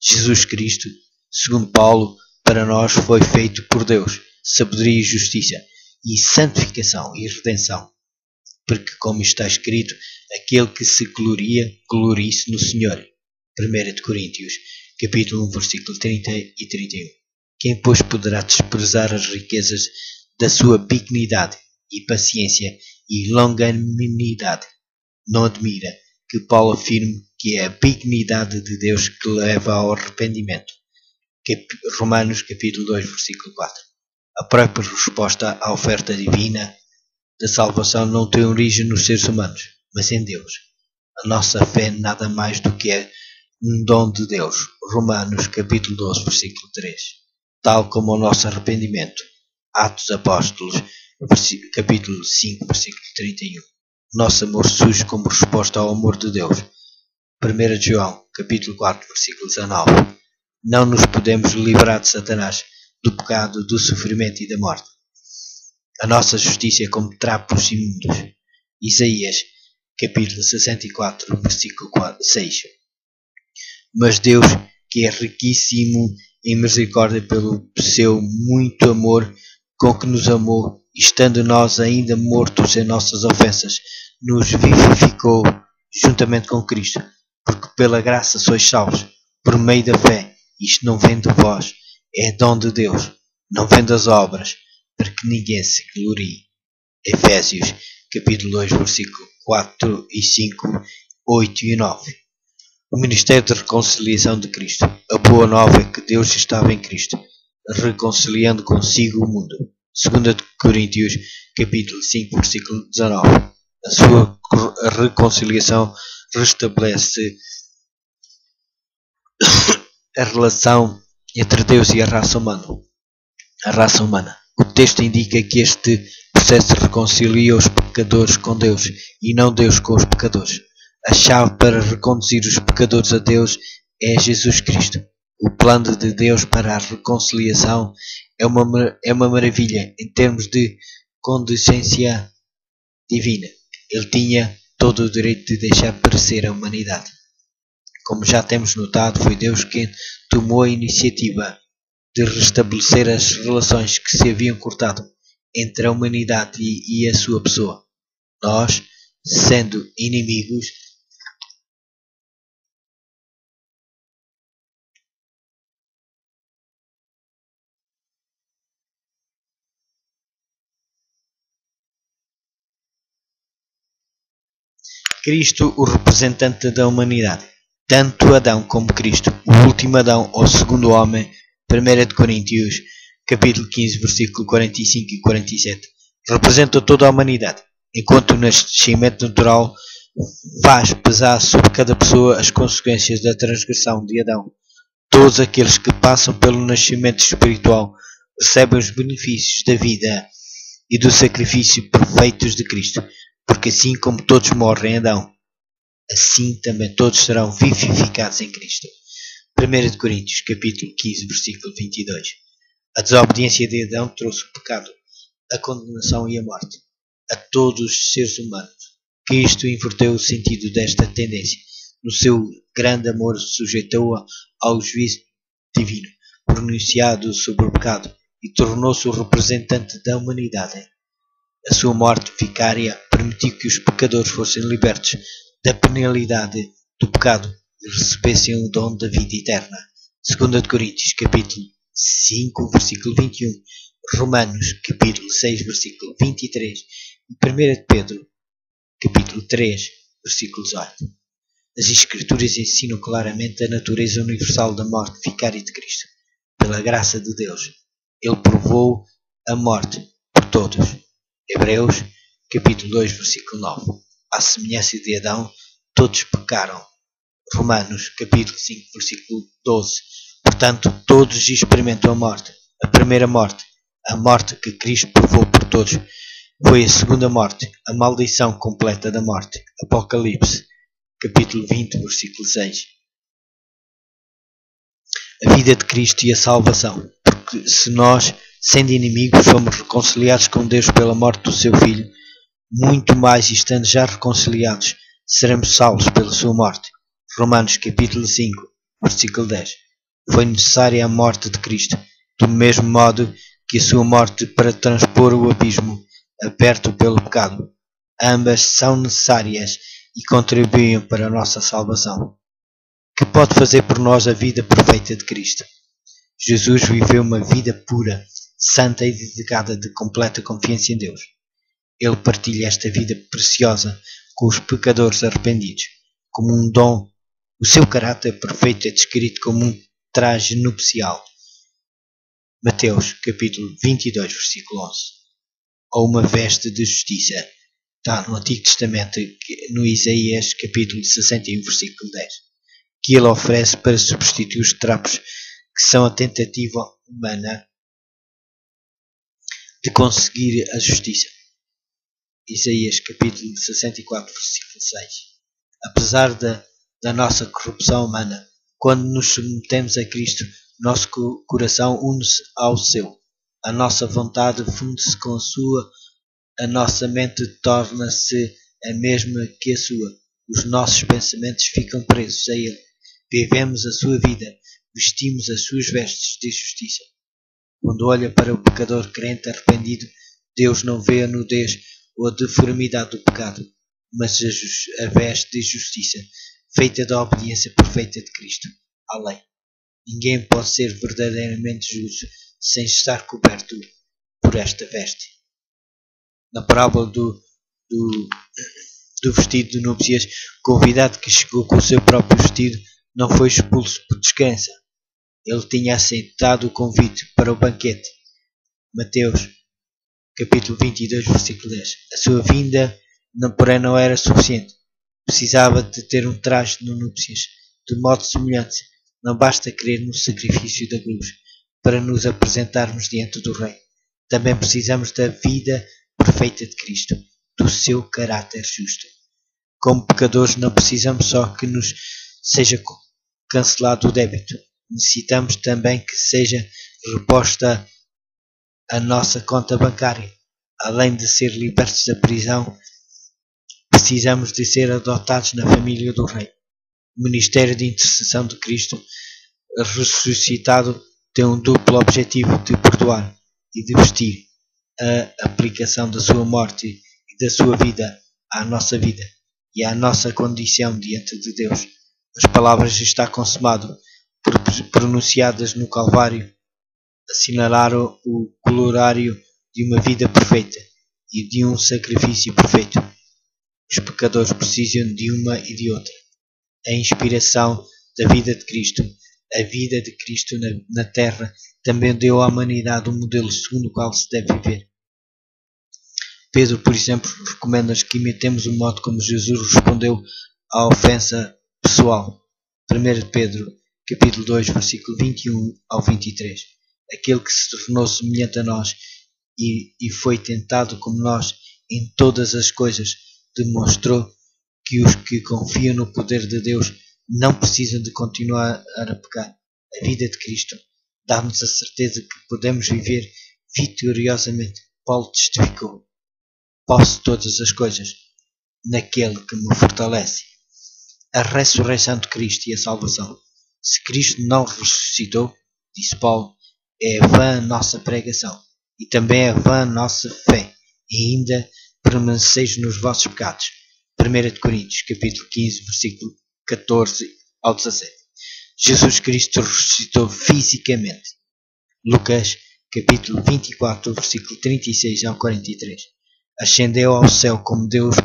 Jesus Cristo, segundo Paulo, para nós foi feito por Deus sabedoria e justiça, e santificação e redenção. Porque, como está escrito, aquele que se gloria, glorie-se no Senhor. 1 Coríntios capítulo 1, versículo 30 e 31. Quem, pois, poderá desprezar as riquezas da sua benignidade e paciência e longanimidade? Não admira que Paulo afirme que é a benignidade de Deus que leva ao arrependimento. Romanos capítulo 2, versículo 4. A própria resposta à oferta divina da salvação não tem origem nos seres humanos, mas em Deus. A nossa fé é nada mais do que um dom de Deus. Romanos capítulo 12, versículo 3. Tal como o nosso arrependimento. Atos Apóstolos capítulo 5, versículo 31. Nosso amor surge como resposta ao amor de Deus. 1 João capítulo 4, versículo 19. Não nos podemos livrar de Satanás, do pecado, do sofrimento e da morte. A nossa justiça é como trapos imundos. Isaías capítulo 64, versículo 6. Mas Deus, que é riquíssimo em misericórdia pelo seu muito amor com que nos amou, estando nós ainda mortos em nossas ofensas, nos vivificou juntamente com Cristo, porque pela graça sois salvos, por meio da fé. Isto não vem de vós, é dom de Deus, não vem das obras, para que ninguém se glorie. Efésios capítulo 2, versículo 4 e 5, 8 e 9. O ministério de reconciliação de Cristo. A boa nova é que Deus estava em Cristo, reconciliando consigo o mundo. 2 Coríntios capítulo 5, versículo 19. A sua reconciliação restabelece a relação entre Deus e a raça humana. O texto indica que este processo reconcilia os pecadores com Deus e não Deus com os pecadores. A chave para reconduzir os pecadores a Deus é Jesus Cristo. O plano de Deus para a reconciliação é uma maravilha em termos de condescendência divina. Ele tinha todo o direito de deixar perecer a humanidade. Como já temos notado, foi Deus quem tomou a iniciativa de restabelecer as relações que se haviam cortado entre a humanidade e a sua pessoa. Nós, sendo inimigos, Cristo, o representante da humanidade, tanto Adão como Cristo, o último Adão ou segundo homem, 1 Coríntios capítulo 15, versículo 45 e 47, representa toda a humanidade, enquanto o nascimento natural faz pesar sobre cada pessoa as consequências da transgressão de Adão. Todos aqueles que passam pelo nascimento espiritual recebem os benefícios da vida e do sacrifício perfeitos de Cristo, porque assim como todos morrem em Adão, assim também todos serão vivificados em Cristo. 1 Coríntios capítulo 15, versículo 22. A desobediência de Adão trouxe o pecado, a condenação e a morte a todos os seres humanos. Cristo inverteu o sentido desta tendência. No seu grande amor sujeitou-a ao juízo divino pronunciado sobre o pecado e tornou-se o representante da humanidade. A sua morte vicária permitiu que os pecadores fossem libertos da penalidade do pecado e recebessem o dom da vida eterna. 2 Coríntios capítulo 5, versículo 21, Romanos capítulo 6, versículo 23 e 1 Pedro capítulo 3, versículo 18. As Escrituras ensinam claramente a natureza universal da morte vicária de Cristo. Pela graça de Deus, Ele provou a morte por todos. Hebreus capítulo 2, versículo 9. À semelhança de Adão, todos pecaram. Romanos capítulo 5, versículo 12. Portanto, todos experimentam a morte, a primeira morte, a morte que Cristo provou por todos, Foi a segunda morte, a maldição completa da morte. Apocalipse, capítulo 20, versículo 6. A vida de Cristo e a salvação. Porque se nós, sendo inimigos, fomos reconciliados com Deus pela morte do seu Filho, muito mais, estando já reconciliados, seremos salvos pela sua morte. Romanos, capítulo 5, versículo 10. Foi necessária a morte de Cristo, do mesmo modo que a sua morte para transpor o abismo aberto pelo pecado. Ambas são necessárias e contribuem para a nossa salvação. Que pode fazer por nós a vida perfeita de Cristo? Jesus viveu uma vida pura, santa e dedicada de completa confiança em Deus. Ele partilha esta vida preciosa com os pecadores arrependidos, como um dom. O seu caráter perfeito é descrito como um traje nupcial. Mateus, capítulo 22, versículo 11. Ou uma veste de justiça. Está no Antigo Testamento, no Isaías, capítulo 61, versículo 10. Que ele oferece para substituir os trapos que são a tentativa humana de conseguir a justiça. Isaías, capítulo 64, versículo 6. Apesar da nossa corrupção humana, quando nos submetemos a Cristo, nosso coração une-se ao seu. A nossa vontade funde-se com a sua. A nossa mente torna-se a mesma que a sua. Os nossos pensamentos ficam presos a ele. Vivemos a sua vida. Vestimos as suas vestes de justiça. Quando olha para o pecador crente arrependido, Deus não vê a nudez ou a deformidade do pecado, mas a veste de justiça, feita da obediência perfeita de Cristo, à lei. Ninguém pode ser verdadeiramente justo sem estar coberto por esta veste. Na parábola do vestido de núpcias, o convidado que chegou com o seu próprio vestido não foi expulso por descrença. Ele tinha aceitado o convite para o banquete. Mateus, capítulo 22, versículo 10. A sua vinda, porém, não era suficiente. Precisava de ter um traje de núpcias, de modo semelhante. Não basta crer no sacrifício da cruz para nos apresentarmos diante do Rei. Também precisamos da vida perfeita de Cristo, do seu caráter justo. Como pecadores, não precisamos só que nos seja cancelado o débito. Necessitamos também que seja reposta a nossa conta bancária. Além de ser libertos da prisão, precisamos de ser adotados na família do Rei. O ministério de intercessão de Cristo ressuscitado tem um duplo objetivo de perdoar e de vestir a aplicação da sua morte e da sua vida à nossa vida e à nossa condição diante de Deus. As palavras "está consumado", pronunciadas no Calvário, assinalaram o corolário de uma vida perfeita e de um sacrifício perfeito. Os pecadores precisam de uma e de outra. A inspiração da vida de Cristo, a vida de Cristo na terra, também deu à humanidade um modelo segundo o qual se deve viver. Pedro, por exemplo, recomenda-nos que imitemos o modo como Jesus respondeu à ofensa pessoal. 1 Pedro, capítulo 2, versículo 21 ao 23. Aquele que se tornou semelhante a nós e foi tentado como nós em todas as coisas, demonstrou que os que confiam no poder de Deus não precisam de continuar a pecar. A vida de Cristo dá-nos a certeza que podemos viver vitoriosamente. Paulo testificou: posso todas as coisas naquele que me fortalece. A ressurreição de Cristo e a salvação. Se Cristo não ressuscitou, disse Paulo, é vã a nossa pregação e também é vã a nossa fé, e ainda permaneceis nos vossos pecados. 1 Coríntios, capítulo 15, versículo 14 ao 17. Jesus Cristo ressuscitou fisicamente. Lucas, capítulo 24, versículo 36 ao 43. Ascendeu ao céu como Deus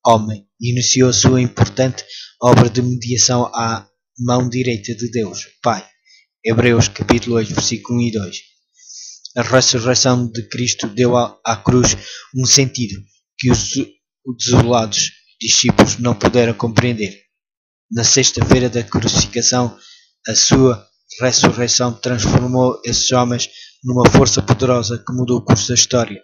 homem e iniciou a sua importante obra de mediação à mão direita de Deus, Pai. Hebreus, capítulo 8, versículo 1 e 2. A ressurreição de Cristo deu à cruz um sentido que os desolados discípulos não puderam compreender. Na sexta-feira da crucificação, a sua ressurreição transformou esses homens numa força poderosa que mudou o curso da história.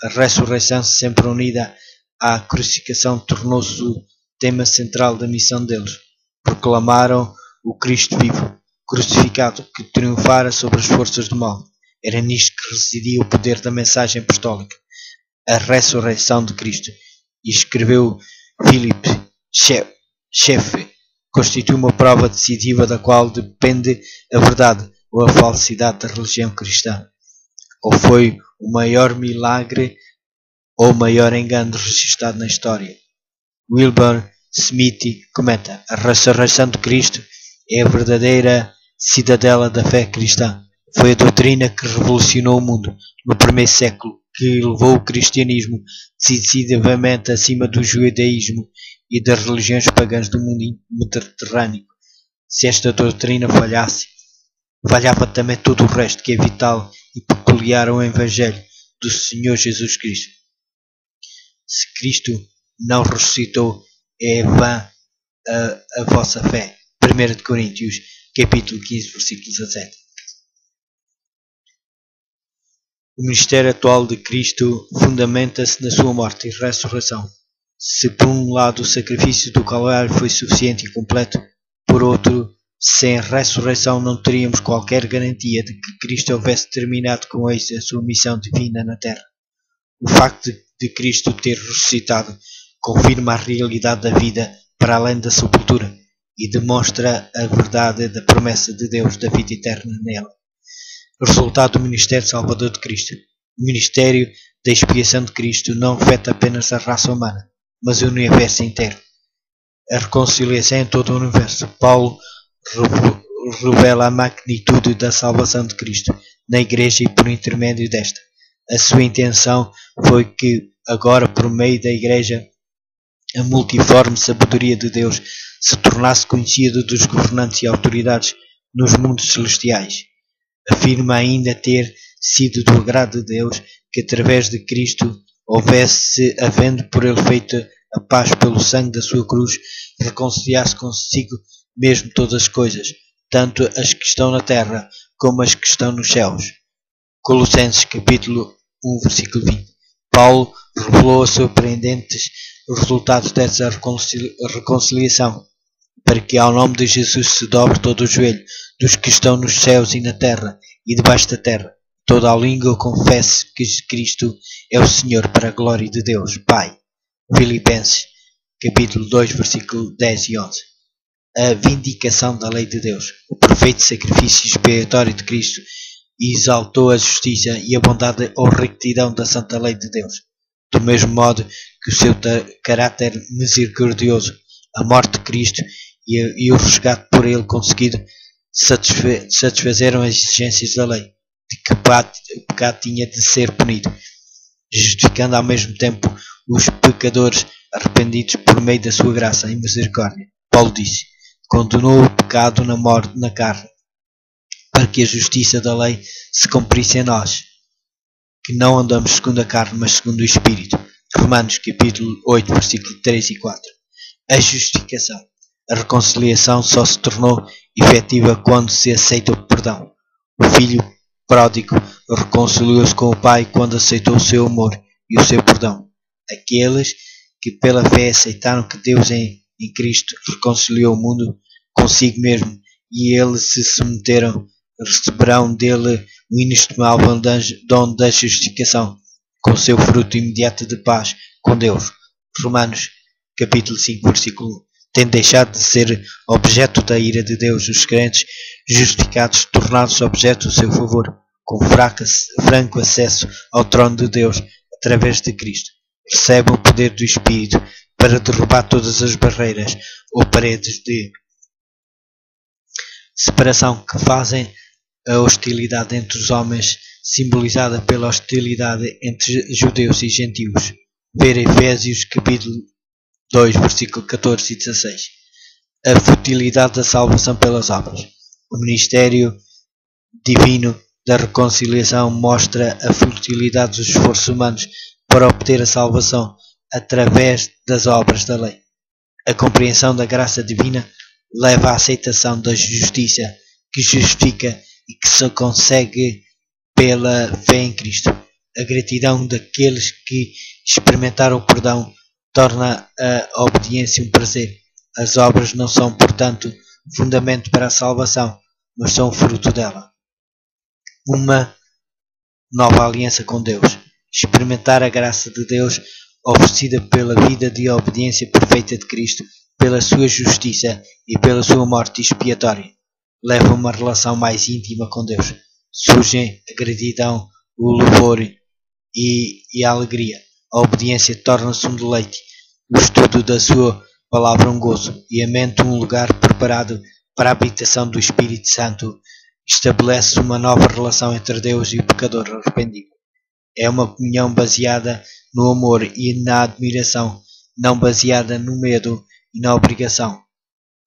A ressurreição, sempre unida à crucificação, tornou-se o tema central da missão deles. Proclamaram o Cristo vivo, crucificado, que triunfara sobre as forças do mal. Era nisto que residia o poder da mensagem apostólica, a ressurreição de Cristo. E escreveu Philippe Chefe, constitui uma prova decisiva da qual depende a verdade ou a falsidade da religião cristã. Ou foi o maior milagre ou o maior engano registrado na história. Wilbur Smith comenta: a ressurreição de Cristo é a verdadeira cidadela da fé cristã. Foi a doutrina que revolucionou o mundo no primeiro século, que levou o cristianismo decisivamente acima do judaísmo e das religiões pagãs do mundo mediterrâneo. Se esta doutrina falhasse, falhava também todo o resto que é vital e peculiar ao Evangelho do Senhor Jesus Cristo. Se Cristo não ressuscitou, é vã a vossa fé. 1 Coríntios, capítulo 15, versículo 17. O ministério atual de Cristo fundamenta-se na sua morte e ressurreição. Se por um lado o sacrifício do Calvário foi suficiente e completo, por outro, sem a ressurreição não teríamos qualquer garantia de que Cristo houvesse terminado com êxito a sua missão divina na Terra. O facto de Cristo ter ressuscitado confirma a realidade da vida para além da sepultura e demonstra a verdade da promessa de Deus da vida eterna nela. Resultado do ministério salvador de Cristo. O ministério da expiação de Cristo não afeta apenas a raça humana, mas o universo inteiro. A reconciliação em todo o universo. Paulo revela a magnitude da salvação de Cristo na Igreja e por intermédio desta. A sua intenção foi que, agora por meio da Igreja, a multiforme sabedoria de Deus se tornasse conhecida dos governantes e autoridades nos mundos celestiais. Afirma ainda ter sido do agrado de Deus que através de Cristo houvesse, havendo por ele feito a paz pelo sangue da sua cruz, reconciliar-se consigo mesmo todas as coisas, tanto as que estão na terra como as que estão nos céus. Colossenses capítulo 1, versículo 20. Paulo revelou os surpreendentes resultados dessa reconciliação, para que ao nome de Jesus se dobre todo o joelho dos que estão nos céus e na terra e debaixo da terra. Toda a língua confesse que Cristo é o Senhor, para a glória de Deus, Pai. Filipenses, capítulo 2, versículo 10 e 11. A vindicação da lei de Deus. O perfeito sacrifício expiatório de Cristo exaltou a justiça e a bondade ou rectidão da santa lei de Deus. Do mesmo modo que o seu caráter misericordioso, a morte de Cristo e o resgate por ele conseguido satisfazeram as exigências da lei, de que o pecado tinha de ser punido, justificando ao mesmo tempo os pecadores arrependidos por meio da sua graça e misericórdia. Paulo disse: condenou o pecado na morte na carne, para que a justiça da lei se cumprisse em nós, que não andamos segundo a carne, mas segundo o Espírito. Romanos capítulo 8, versículo 3 e 4. A justificação. A reconciliação só se tornou efetiva quando se aceita o perdão. O filho pródigo reconciliou-se com o pai quando aceitou o seu amor e o seu perdão. Aqueles que pela fé aceitaram que Deus em Cristo reconciliou o mundo consigo mesmo e eles se submeteram, receberão dele o inestimável dom da justificação, com o seu fruto imediato de paz com Deus. Romanos capítulo 5, versículo 1. Tendo deixado de ser objeto da ira de Deus, os crentes justificados tornaram-se objeto do seu favor, com franco acesso ao trono de Deus através de Cristo. Recebem o poder do Espírito para derrubar todas as barreiras ou paredes de separação que fazem a hostilidade entre os homens, simbolizada pela hostilidade entre judeus e gentios. Ver Efésios capítulo 2, versículo 14 e 16. A futilidade da salvação pelas obras. O ministério divino da reconciliação mostra a futilidade dos esforços humanos para obter a salvação através das obras da lei. A compreensão da graça divina leva à aceitação da justiça que justifica e que se consegue pela fé em Cristo. A gratidão daqueles que experimentaram o perdão torna a obediência um prazer. As obras não são, portanto, fundamento para a salvação, mas são fruto dela. Uma nova aliança com Deus. Experimentar a graça de Deus oferecida pela vida de obediência perfeita de Cristo, pela sua justiça e pela sua morte expiatória, leva a uma relação mais íntima com Deus. Surgem a gratidão, o louvor e a alegria. A obediência torna-se um deleite, o estudo da sua palavra um gozo, e a mente um lugar preparado para a habitação do Espírito Santo. Estabelece uma nova relação entre Deus e o pecador arrependido. É uma comunhão baseada no amor e na admiração, não baseada no medo e na obrigação.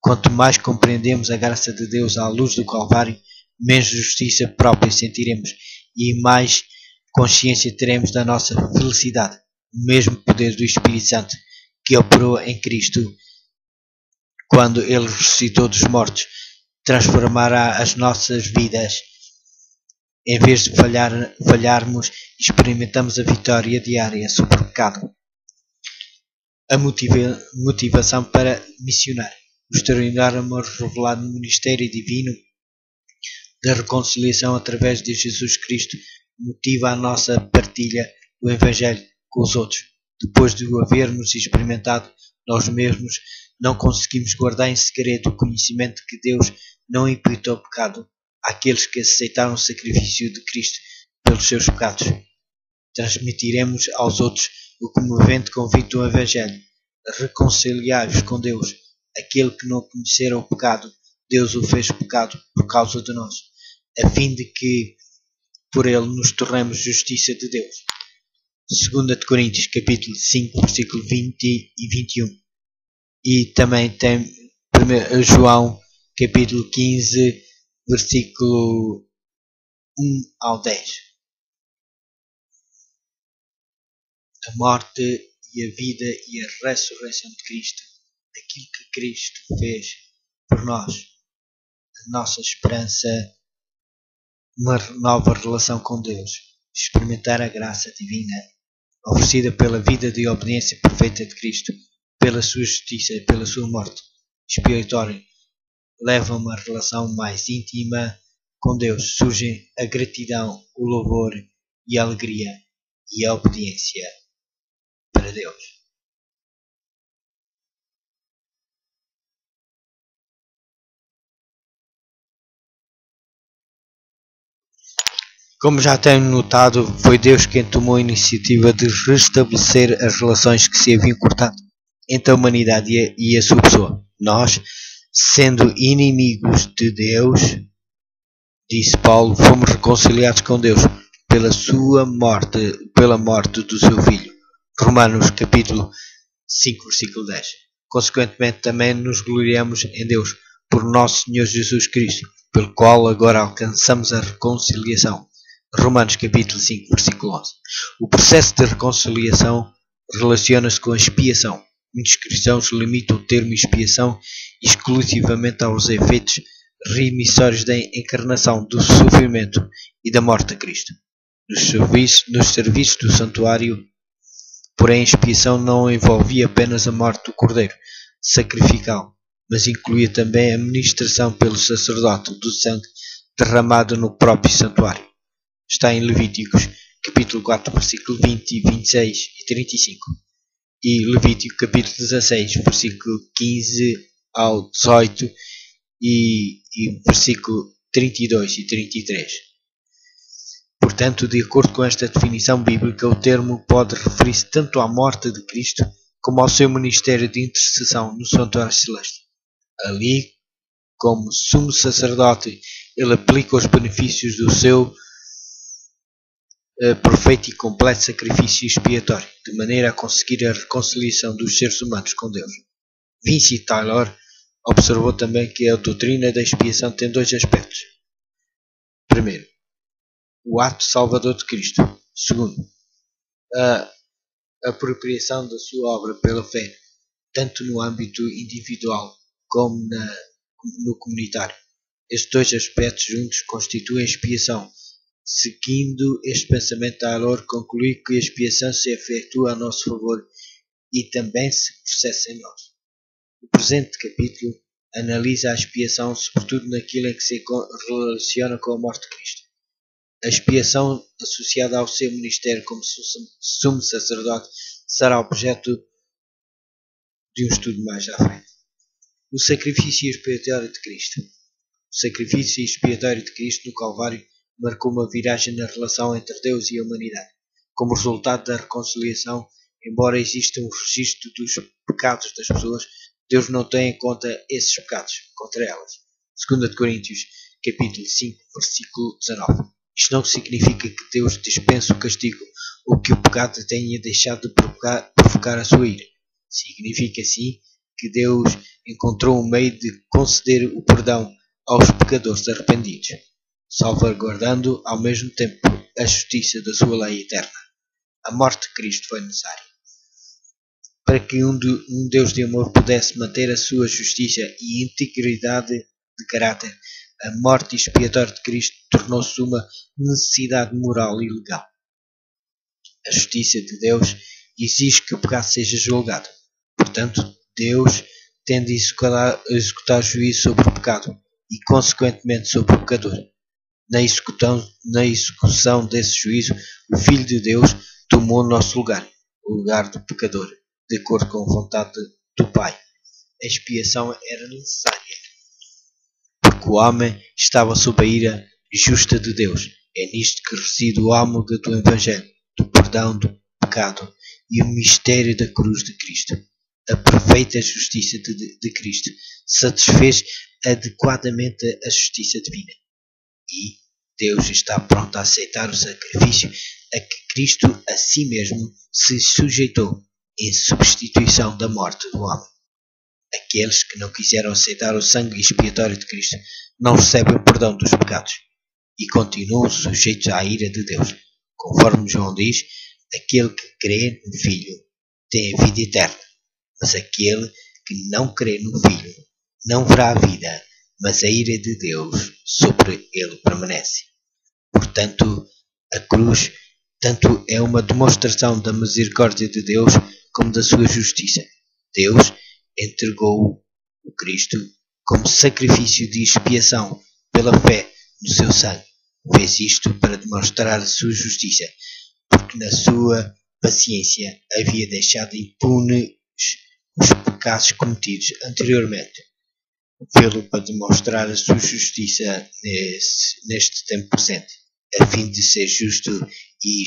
Quanto mais compreendemos a graça de Deus à luz do Calvário, menos justiça própria sentiremos e mais consciência teremos da nossa felicidade. O mesmo poder do Espírito Santo que operou em Cristo quando Ele ressuscitou dos mortos transformará as nossas vidas. Em vez de falharmos, experimentamos a vitória diária sobre o pecado. A motivação para missionar. O extraordinário amor revelado no ministério divino da reconciliação através de Jesus Cristo motiva a nossa partilha do Evangelho com os outros. Depois de o havermos experimentado nós mesmos, não conseguimos guardar em segredo o conhecimento que Deus não imputou pecado àqueles que aceitaram o sacrifício de Cristo pelos seus pecados. Transmitiremos aos outros o comovente convite do Evangelho. Reconciliai-vos com Deus. Aquele que não conhecera o pecado, Deus o fez pecado por causa de nós, a fim de que por ele nos tornemos justiça de Deus. 2 Coríntios capítulo 5, versículo 20 e 21. E também tem 1 João capítulo 15, versículo 1 ao 10. A morte e a vida e a ressurreição de Cristo, aquilo que Cristo fez por nós, a nossa esperança, uma nova relação com Deus, experimentar a graça divina oferecida pela vida de obediência perfeita de Cristo, pela sua justiça e pela sua morte expiatória, leva a uma relação mais íntima com Deus. Surgem a gratidão, o louvor e a alegria e a obediência para Deus. Como já tenho notado, foi Deus quem tomou a iniciativa de restabelecer as relações que se haviam cortado entre a humanidade e a sua pessoa. Nós, sendo inimigos de Deus, disse Paulo, fomos reconciliados com Deus pela sua morte, pela morte do seu Filho. Romanos capítulo 5, versículo 10. Consequentemente, também nos gloriamos em Deus por nosso Senhor Jesus Cristo, pelo qual agora alcançamos a reconciliação. Romanos capítulo 5, versículo 11. O processo de reconciliação relaciona-se com a expiação. Muitos cristãos limitam o termo expiação exclusivamente aos efeitos remissórios da encarnação, do sofrimento e da morte de Cristo. Nos serviços do santuário, porém, a expiação não envolvia apenas a morte do cordeiro sacrificial, mas incluía também a ministração pelo sacerdote do sangue derramado no próprio santuário. Está em Levíticos, capítulo 4, versículo 20, 26 e 35. E Levítico, capítulo 16, versículo 15 ao 18 e versículo 32 e 33. Portanto, de acordo com esta definição bíblica, o termo pode referir-se tanto à morte de Cristo como ao seu ministério de intercessão no santuário celeste. Ali, como sumo sacerdote, ele aplica os benefícios do seu perfeito e completo sacrifício expiatório, de maneira a conseguir a reconciliação dos seres humanos com Deus. Vince Taylor observou também que a doutrina da expiação tem dois aspectos. Primeiro, o ato salvador de Cristo. Segundo, a apropriação da sua obra pela fé, tanto no âmbito individual como no comunitário. Estes dois aspectos juntos constituem a expiação. Seguindo este pensamento, Taylor conclui que a expiação se efetua a nosso favor e também se processa em nós. O presente capítulo analisa a expiação sobretudo naquilo em que se relaciona com a morte de Cristo. A expiação associada ao seu ministério como sumo sacerdote será objeto de um estudo mais à frente. O sacrifício expiatório de Cristo. O sacrifício expiatório de Cristo no Calvário marcou uma viragem na relação entre Deus e a humanidade. Como resultado da reconciliação, embora exista um registro dos pecados das pessoas, Deus não tem em conta esses pecados contra elas. 2 Coríntios, capítulo 5, versículo 19. Isto não significa que Deus dispensa o castigo ou que o pecado tenha deixado de provocar a sua ira. Significa, sim, que Deus encontrou um meio de conceder o perdão aos pecadores arrependidos, salvaguardando ao mesmo tempo a justiça da sua lei eterna. A morte de Cristo foi necessária para que um Deus de amor pudesse manter a sua justiça e integridade de caráter. A morte expiatória de Cristo tornou-se uma necessidade moral e legal. A justiça de Deus exige que o pecado seja julgado. Portanto, Deus tende a executar juízo sobre o pecado e, consequentemente, sobre o pecador. Na execução desse juízo, o Filho de Deus tomou o nosso lugar, o lugar do pecador, de acordo com a vontade do Pai. A expiação era necessária, porque o homem estava sob a ira justa de Deus. É nisto que reside o âmago do Evangelho, do perdão do pecado e o mistério da cruz de Cristo. A perfeita justiça de Cristo satisfez adequadamente a justiça divina. E Deus está pronto a aceitar o sacrifício a que Cristo a si mesmo se sujeitou em substituição da morte do homem. Aqueles que não quiseram aceitar o sangue expiatório de Cristo não recebem o perdão dos pecados e continuam sujeitos à ira de Deus. Conforme João diz, aquele que crê no Filho tem a vida eterna, mas aquele que não crê no Filho não verá a vida, mas a ira de Deus sobre ele permanece. Portanto, a cruz tanto é uma demonstração da misericórdia de Deus como da sua justiça. Deus entregou o Cristo como sacrifício de expiação pela fé no seu sangue. Fez isto para demonstrar a sua justiça, porque na sua paciência havia deixado impunes os pecados cometidos anteriormente. Fê-lo para demonstrar a sua justiça neste tempo presente, a fim de ser justo e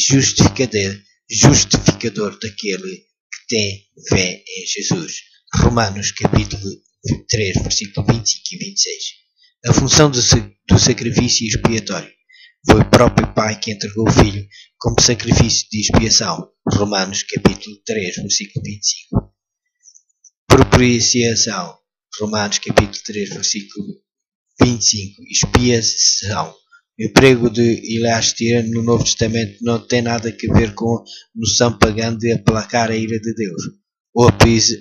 justificador daquele que tem fé em Jesus. Romanos capítulo 3, versículo 25 e 26. A função do sacrifício expiatório. Foi o próprio Pai que entregou o Filho como sacrifício de expiação. Romanos capítulo 3, versículo 25. Propiciação. Romanos capítulo 3, versículo 25. Expiação. O emprego de Ilástia no Novo Testamento não tem nada a ver com a noção pagã de aplacar a ira de Deus, ou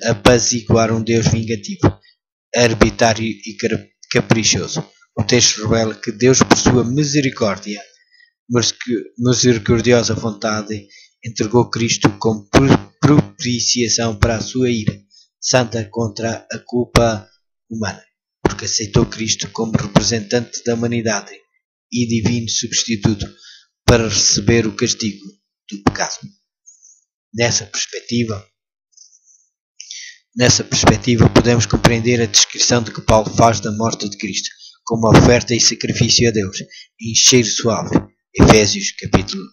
apaziguar um Deus vingativo, arbitrário e caprichoso. O texto revela que Deus, por sua misericordiosa vontade, entregou Cristo como propiciação para a sua ira santa contra a culpa humana, porque aceitou Cristo como representante da humanidade e divino substituto para receber o castigo do pecado. Nessa perspectiva, podemos compreender a descrição de que Paulo faz da morte de Cristo como oferta e sacrifício a Deus, em cheiro suave. Efésios capítulo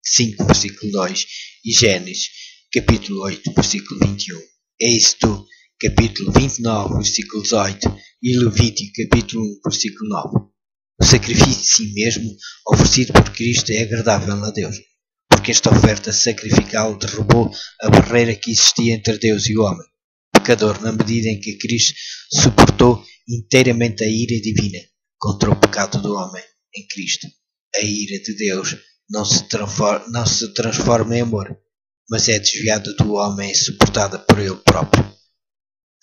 5, versículo 2 e Gênesis capítulo 8, versículo 21. Êxodo capítulo 29, versículo 18 e Levítico capítulo 1, versículo 9. O sacrifício de si mesmo oferecido por Cristo é agradável a Deus, porque esta oferta sacrificial derrubou a barreira que existia entre Deus e o homem, pecador, na medida em que Cristo suportou inteiramente a ira divina contra o pecado do homem em Cristo. A ira de Deus não se transforma em amor, mas é desviada do homem e suportada por ele próprio.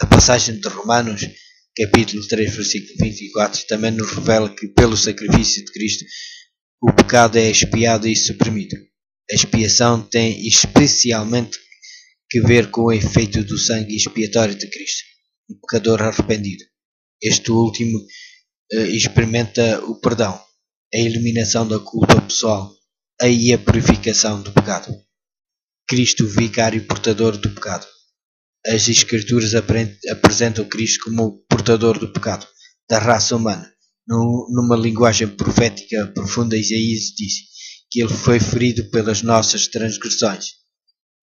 A passagem de Romanos capítulo 3, versículo 24 também nos revela que pelo sacrifício de Cristo o pecado é expiado e suprimido. A expiação tem especialmente que ver com o efeito do sangue expiatório de Cristo, o pecador arrependido. Este último experimenta o perdão, a eliminação da culpa pessoal e a purificação do pecado. Cristo, o vicário portador do pecado. As Escrituras apresentam Cristo como o portador do pecado da raça humana. Numa linguagem profética profunda, Isaías disse que ele foi ferido pelas nossas transgressões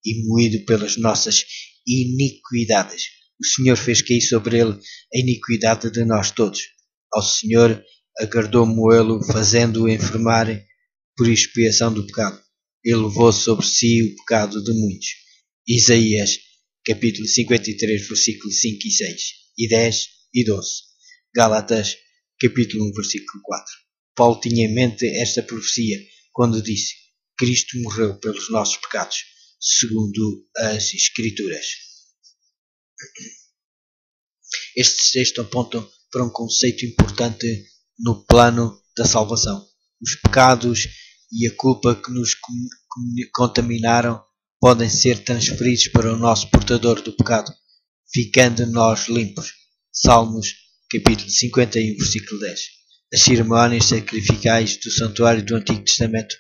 e moído pelas nossas iniquidades. O Senhor fez cair sobre ele a iniquidade de nós todos. Ao Senhor agradou moê-lo, fazendo-o enfermar por expiação do pecado. Ele levou sobre si o pecado de muitos. Isaías, capítulo 53, versículos 5 e 6, e 10 e 12. Gálatas, capítulo 1, versículo 4. Paulo tinha em mente esta profecia quando disse: Cristo morreu pelos nossos pecados, segundo as Escrituras. Estes textos apontam para um conceito importante no plano da salvação. Os pecados e a culpa que nos contaminaram podem ser transferidos para o nosso portador do pecado, ficando nós limpos. Salmos, capítulo 51, versículo 10. As cerimónias sacrificais do santuário do Antigo Testamento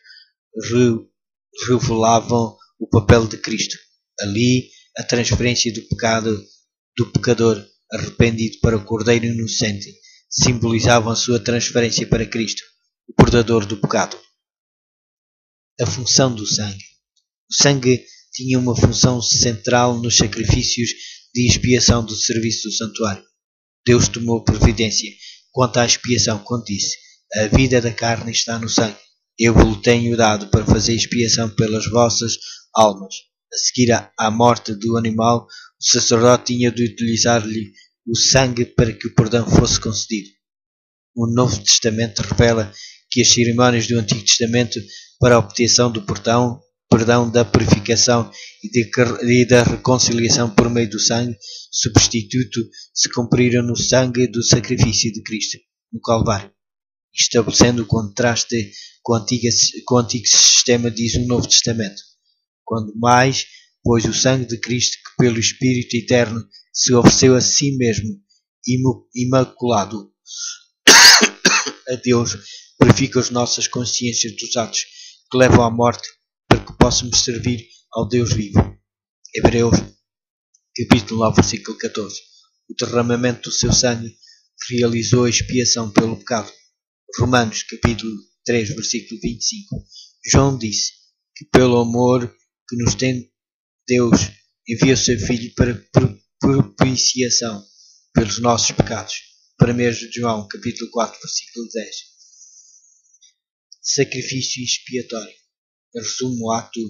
revelavam o papel de Cristo. Ali, a transferência do pecado do pecador arrependido para o Cordeiro inocente simbolizavam a sua transferência para Cristo, o portador do pecado. A função do sangue. O sangue tinha uma função central nos sacrifícios de expiação do serviço do santuário. Deus tomou providência quanto à expiação quando disse: a vida da carne está no sangue. Eu vos tenho dado para fazer expiação pelas vossas almas. A seguir à morte do animal, o sacerdote tinha de utilizar-lhe o sangue para que o perdão fosse concedido. O Novo Testamento revela que as cerimónias do Antigo Testamento para a obtenção do perdão, da purificação e da reconciliação por meio do sangue substituto se cumpriram no sangue do sacrifício de Cristo, no Calvário, estabelecendo o contraste com o antigo sistema, diz o Novo Testamento. Quando mais, pois o sangue de Cristo, que pelo Espírito Eterno se ofereceu a si mesmo, imaculado a Deus, purifica as nossas consciências dos atos que levam à morte, para que possamos servir ao Deus vivo. Hebreus, capítulo 9, versículo 14. O derramamento do seu sangue realizou a expiação pelo pecado. Romanos, capítulo 3, versículo 25. João disse que pelo amor que nos tem Deus enviou seu Filho para propiciação pelos nossos pecados. 1 João, capítulo 4, versículo 10. Sacrifício expiatório. Resume o ato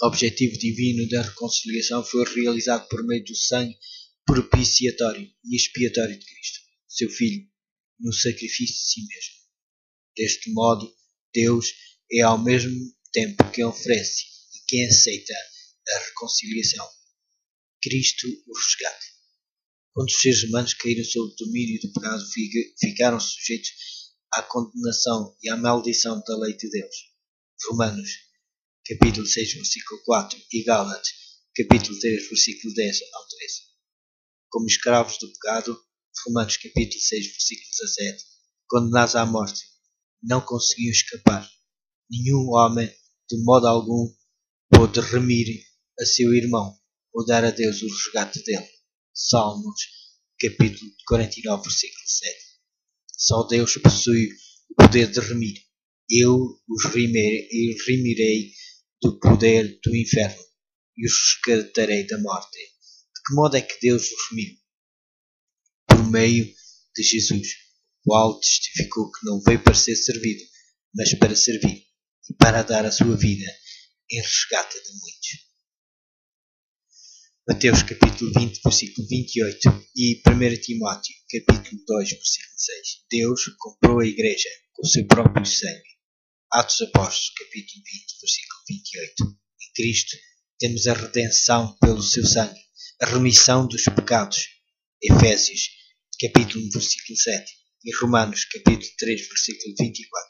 objetivo divino da reconciliação foi realizado por meio do sangue propiciatório e expiatório de Cristo, seu Filho, no sacrifício de si mesmo. Deste modo, Deus é ao mesmo tempo quem oferece e quem aceita a reconciliação. Cristo, o resgate. Quando os seres humanos caíram sob o domínio do pecado, ficaram sujeitos à condenação e à maldição da lei de Deus. Romanos, capítulo 6, versículo 4 e Gálatas, capítulo 3, versículo 10 ao 13. Como escravos do pecado, Romanos, capítulo 6, versículo 17, condenados à morte, não conseguiam escapar. Nenhum homem, de modo algum, pôde remir a seu irmão ou dar a Deus o resgate dele. Salmos, capítulo 49, versículo 7. Só Deus possui o poder de remir. Eu os remirei do poder do inferno e os resgatarei da morte. De que modo é que Deus os remiu? Por meio de Jesus, o qual testificou que não veio para ser servido, mas para servir e para dar a sua vida em resgate de muitos. Mateus, capítulo 20, versículo 28 e 1 Timóteo, capítulo 2, versículo 6. Deus comprou a igreja com o seu próprio sangue. Atos Apóstolos, capítulo 20, versículo 28. Em Cristo temos a redenção pelo seu sangue, a remissão dos pecados. Efésios, capítulo 1, versículo 7. Em Romanos capítulo 3, versículo 24.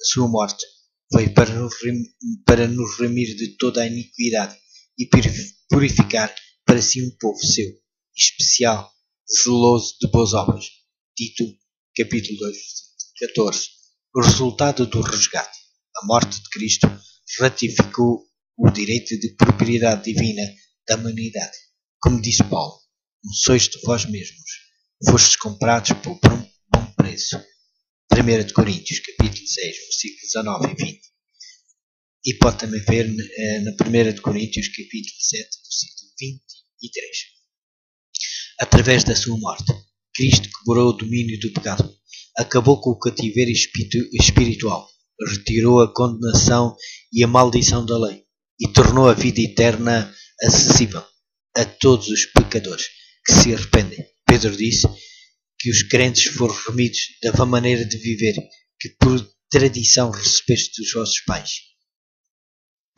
A sua morte veio para nos remir de toda a iniquidade e purificar para si um povo seu, especial, zeloso de boas obras. Tito capítulo 2, versículo 14. O resultado do resgate. A morte de Cristo ratificou o direito de propriedade divina da humanidade. Como disse Paulo, não sois de vós mesmos, fostes comprados por bom preço. 1 Coríntios, capítulo 6, versículos 19 e 20. E pode também ver na 1 Coríntios, capítulo 7, versículo 23. Através da sua morte, Cristo quebrou o domínio do pecado, acabou com o cativeiro espiritual, retirou a condenação e a maldição da lei e tornou a vida eterna acessível a todos os pecadores que se arrependem. Pedro disse que os crentes foram remidos da vã maneira de viver que por tradição recebeste dos vossos pais.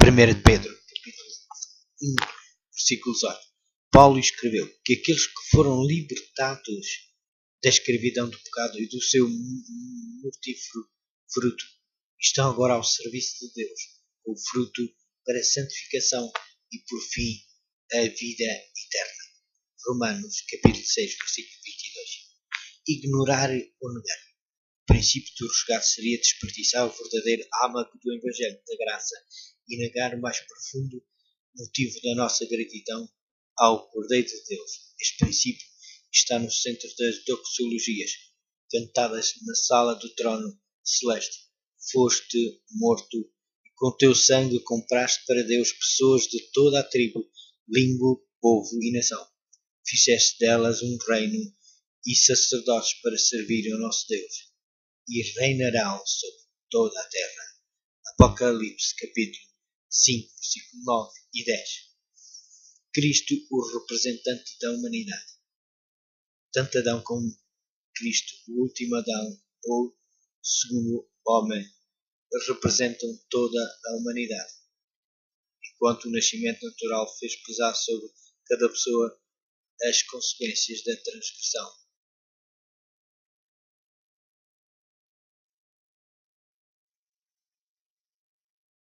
1 Pedro, capítulo 1, versículo 8. Paulo escreveu que aqueles que foram libertados da escravidão do pecado e do seu mortífero fruto estão agora ao serviço de Deus, com o fruto para a santificação e, por fim, a vida eterna. Romanos, capítulo 6, versículo 22. Ignorar ou negar. O princípio do resgate seria desperdiçar o verdadeiro âmago do Evangelho da Graça e negar o mais profundo motivo da nossa gratidão ao Cordeiro de Deus. Este princípio está no centro das doxologias, cantadas na sala do trono celeste. Foste morto e com teu sangue compraste para Deus pessoas de toda a tribo, língua, povo e nação. Fizeste delas um reino e sacerdotes para servir ao nosso Deus, e reinarão sobre toda a terra. Apocalipse capítulo 5, versículo 9 e 10. Cristo, o representante da humanidade. Tanto Adão como Cristo, o último Adão, ou segundo homem, representam toda a humanidade. Enquanto o nascimento natural fez pesar sobre cada pessoa as consequências da transgressão,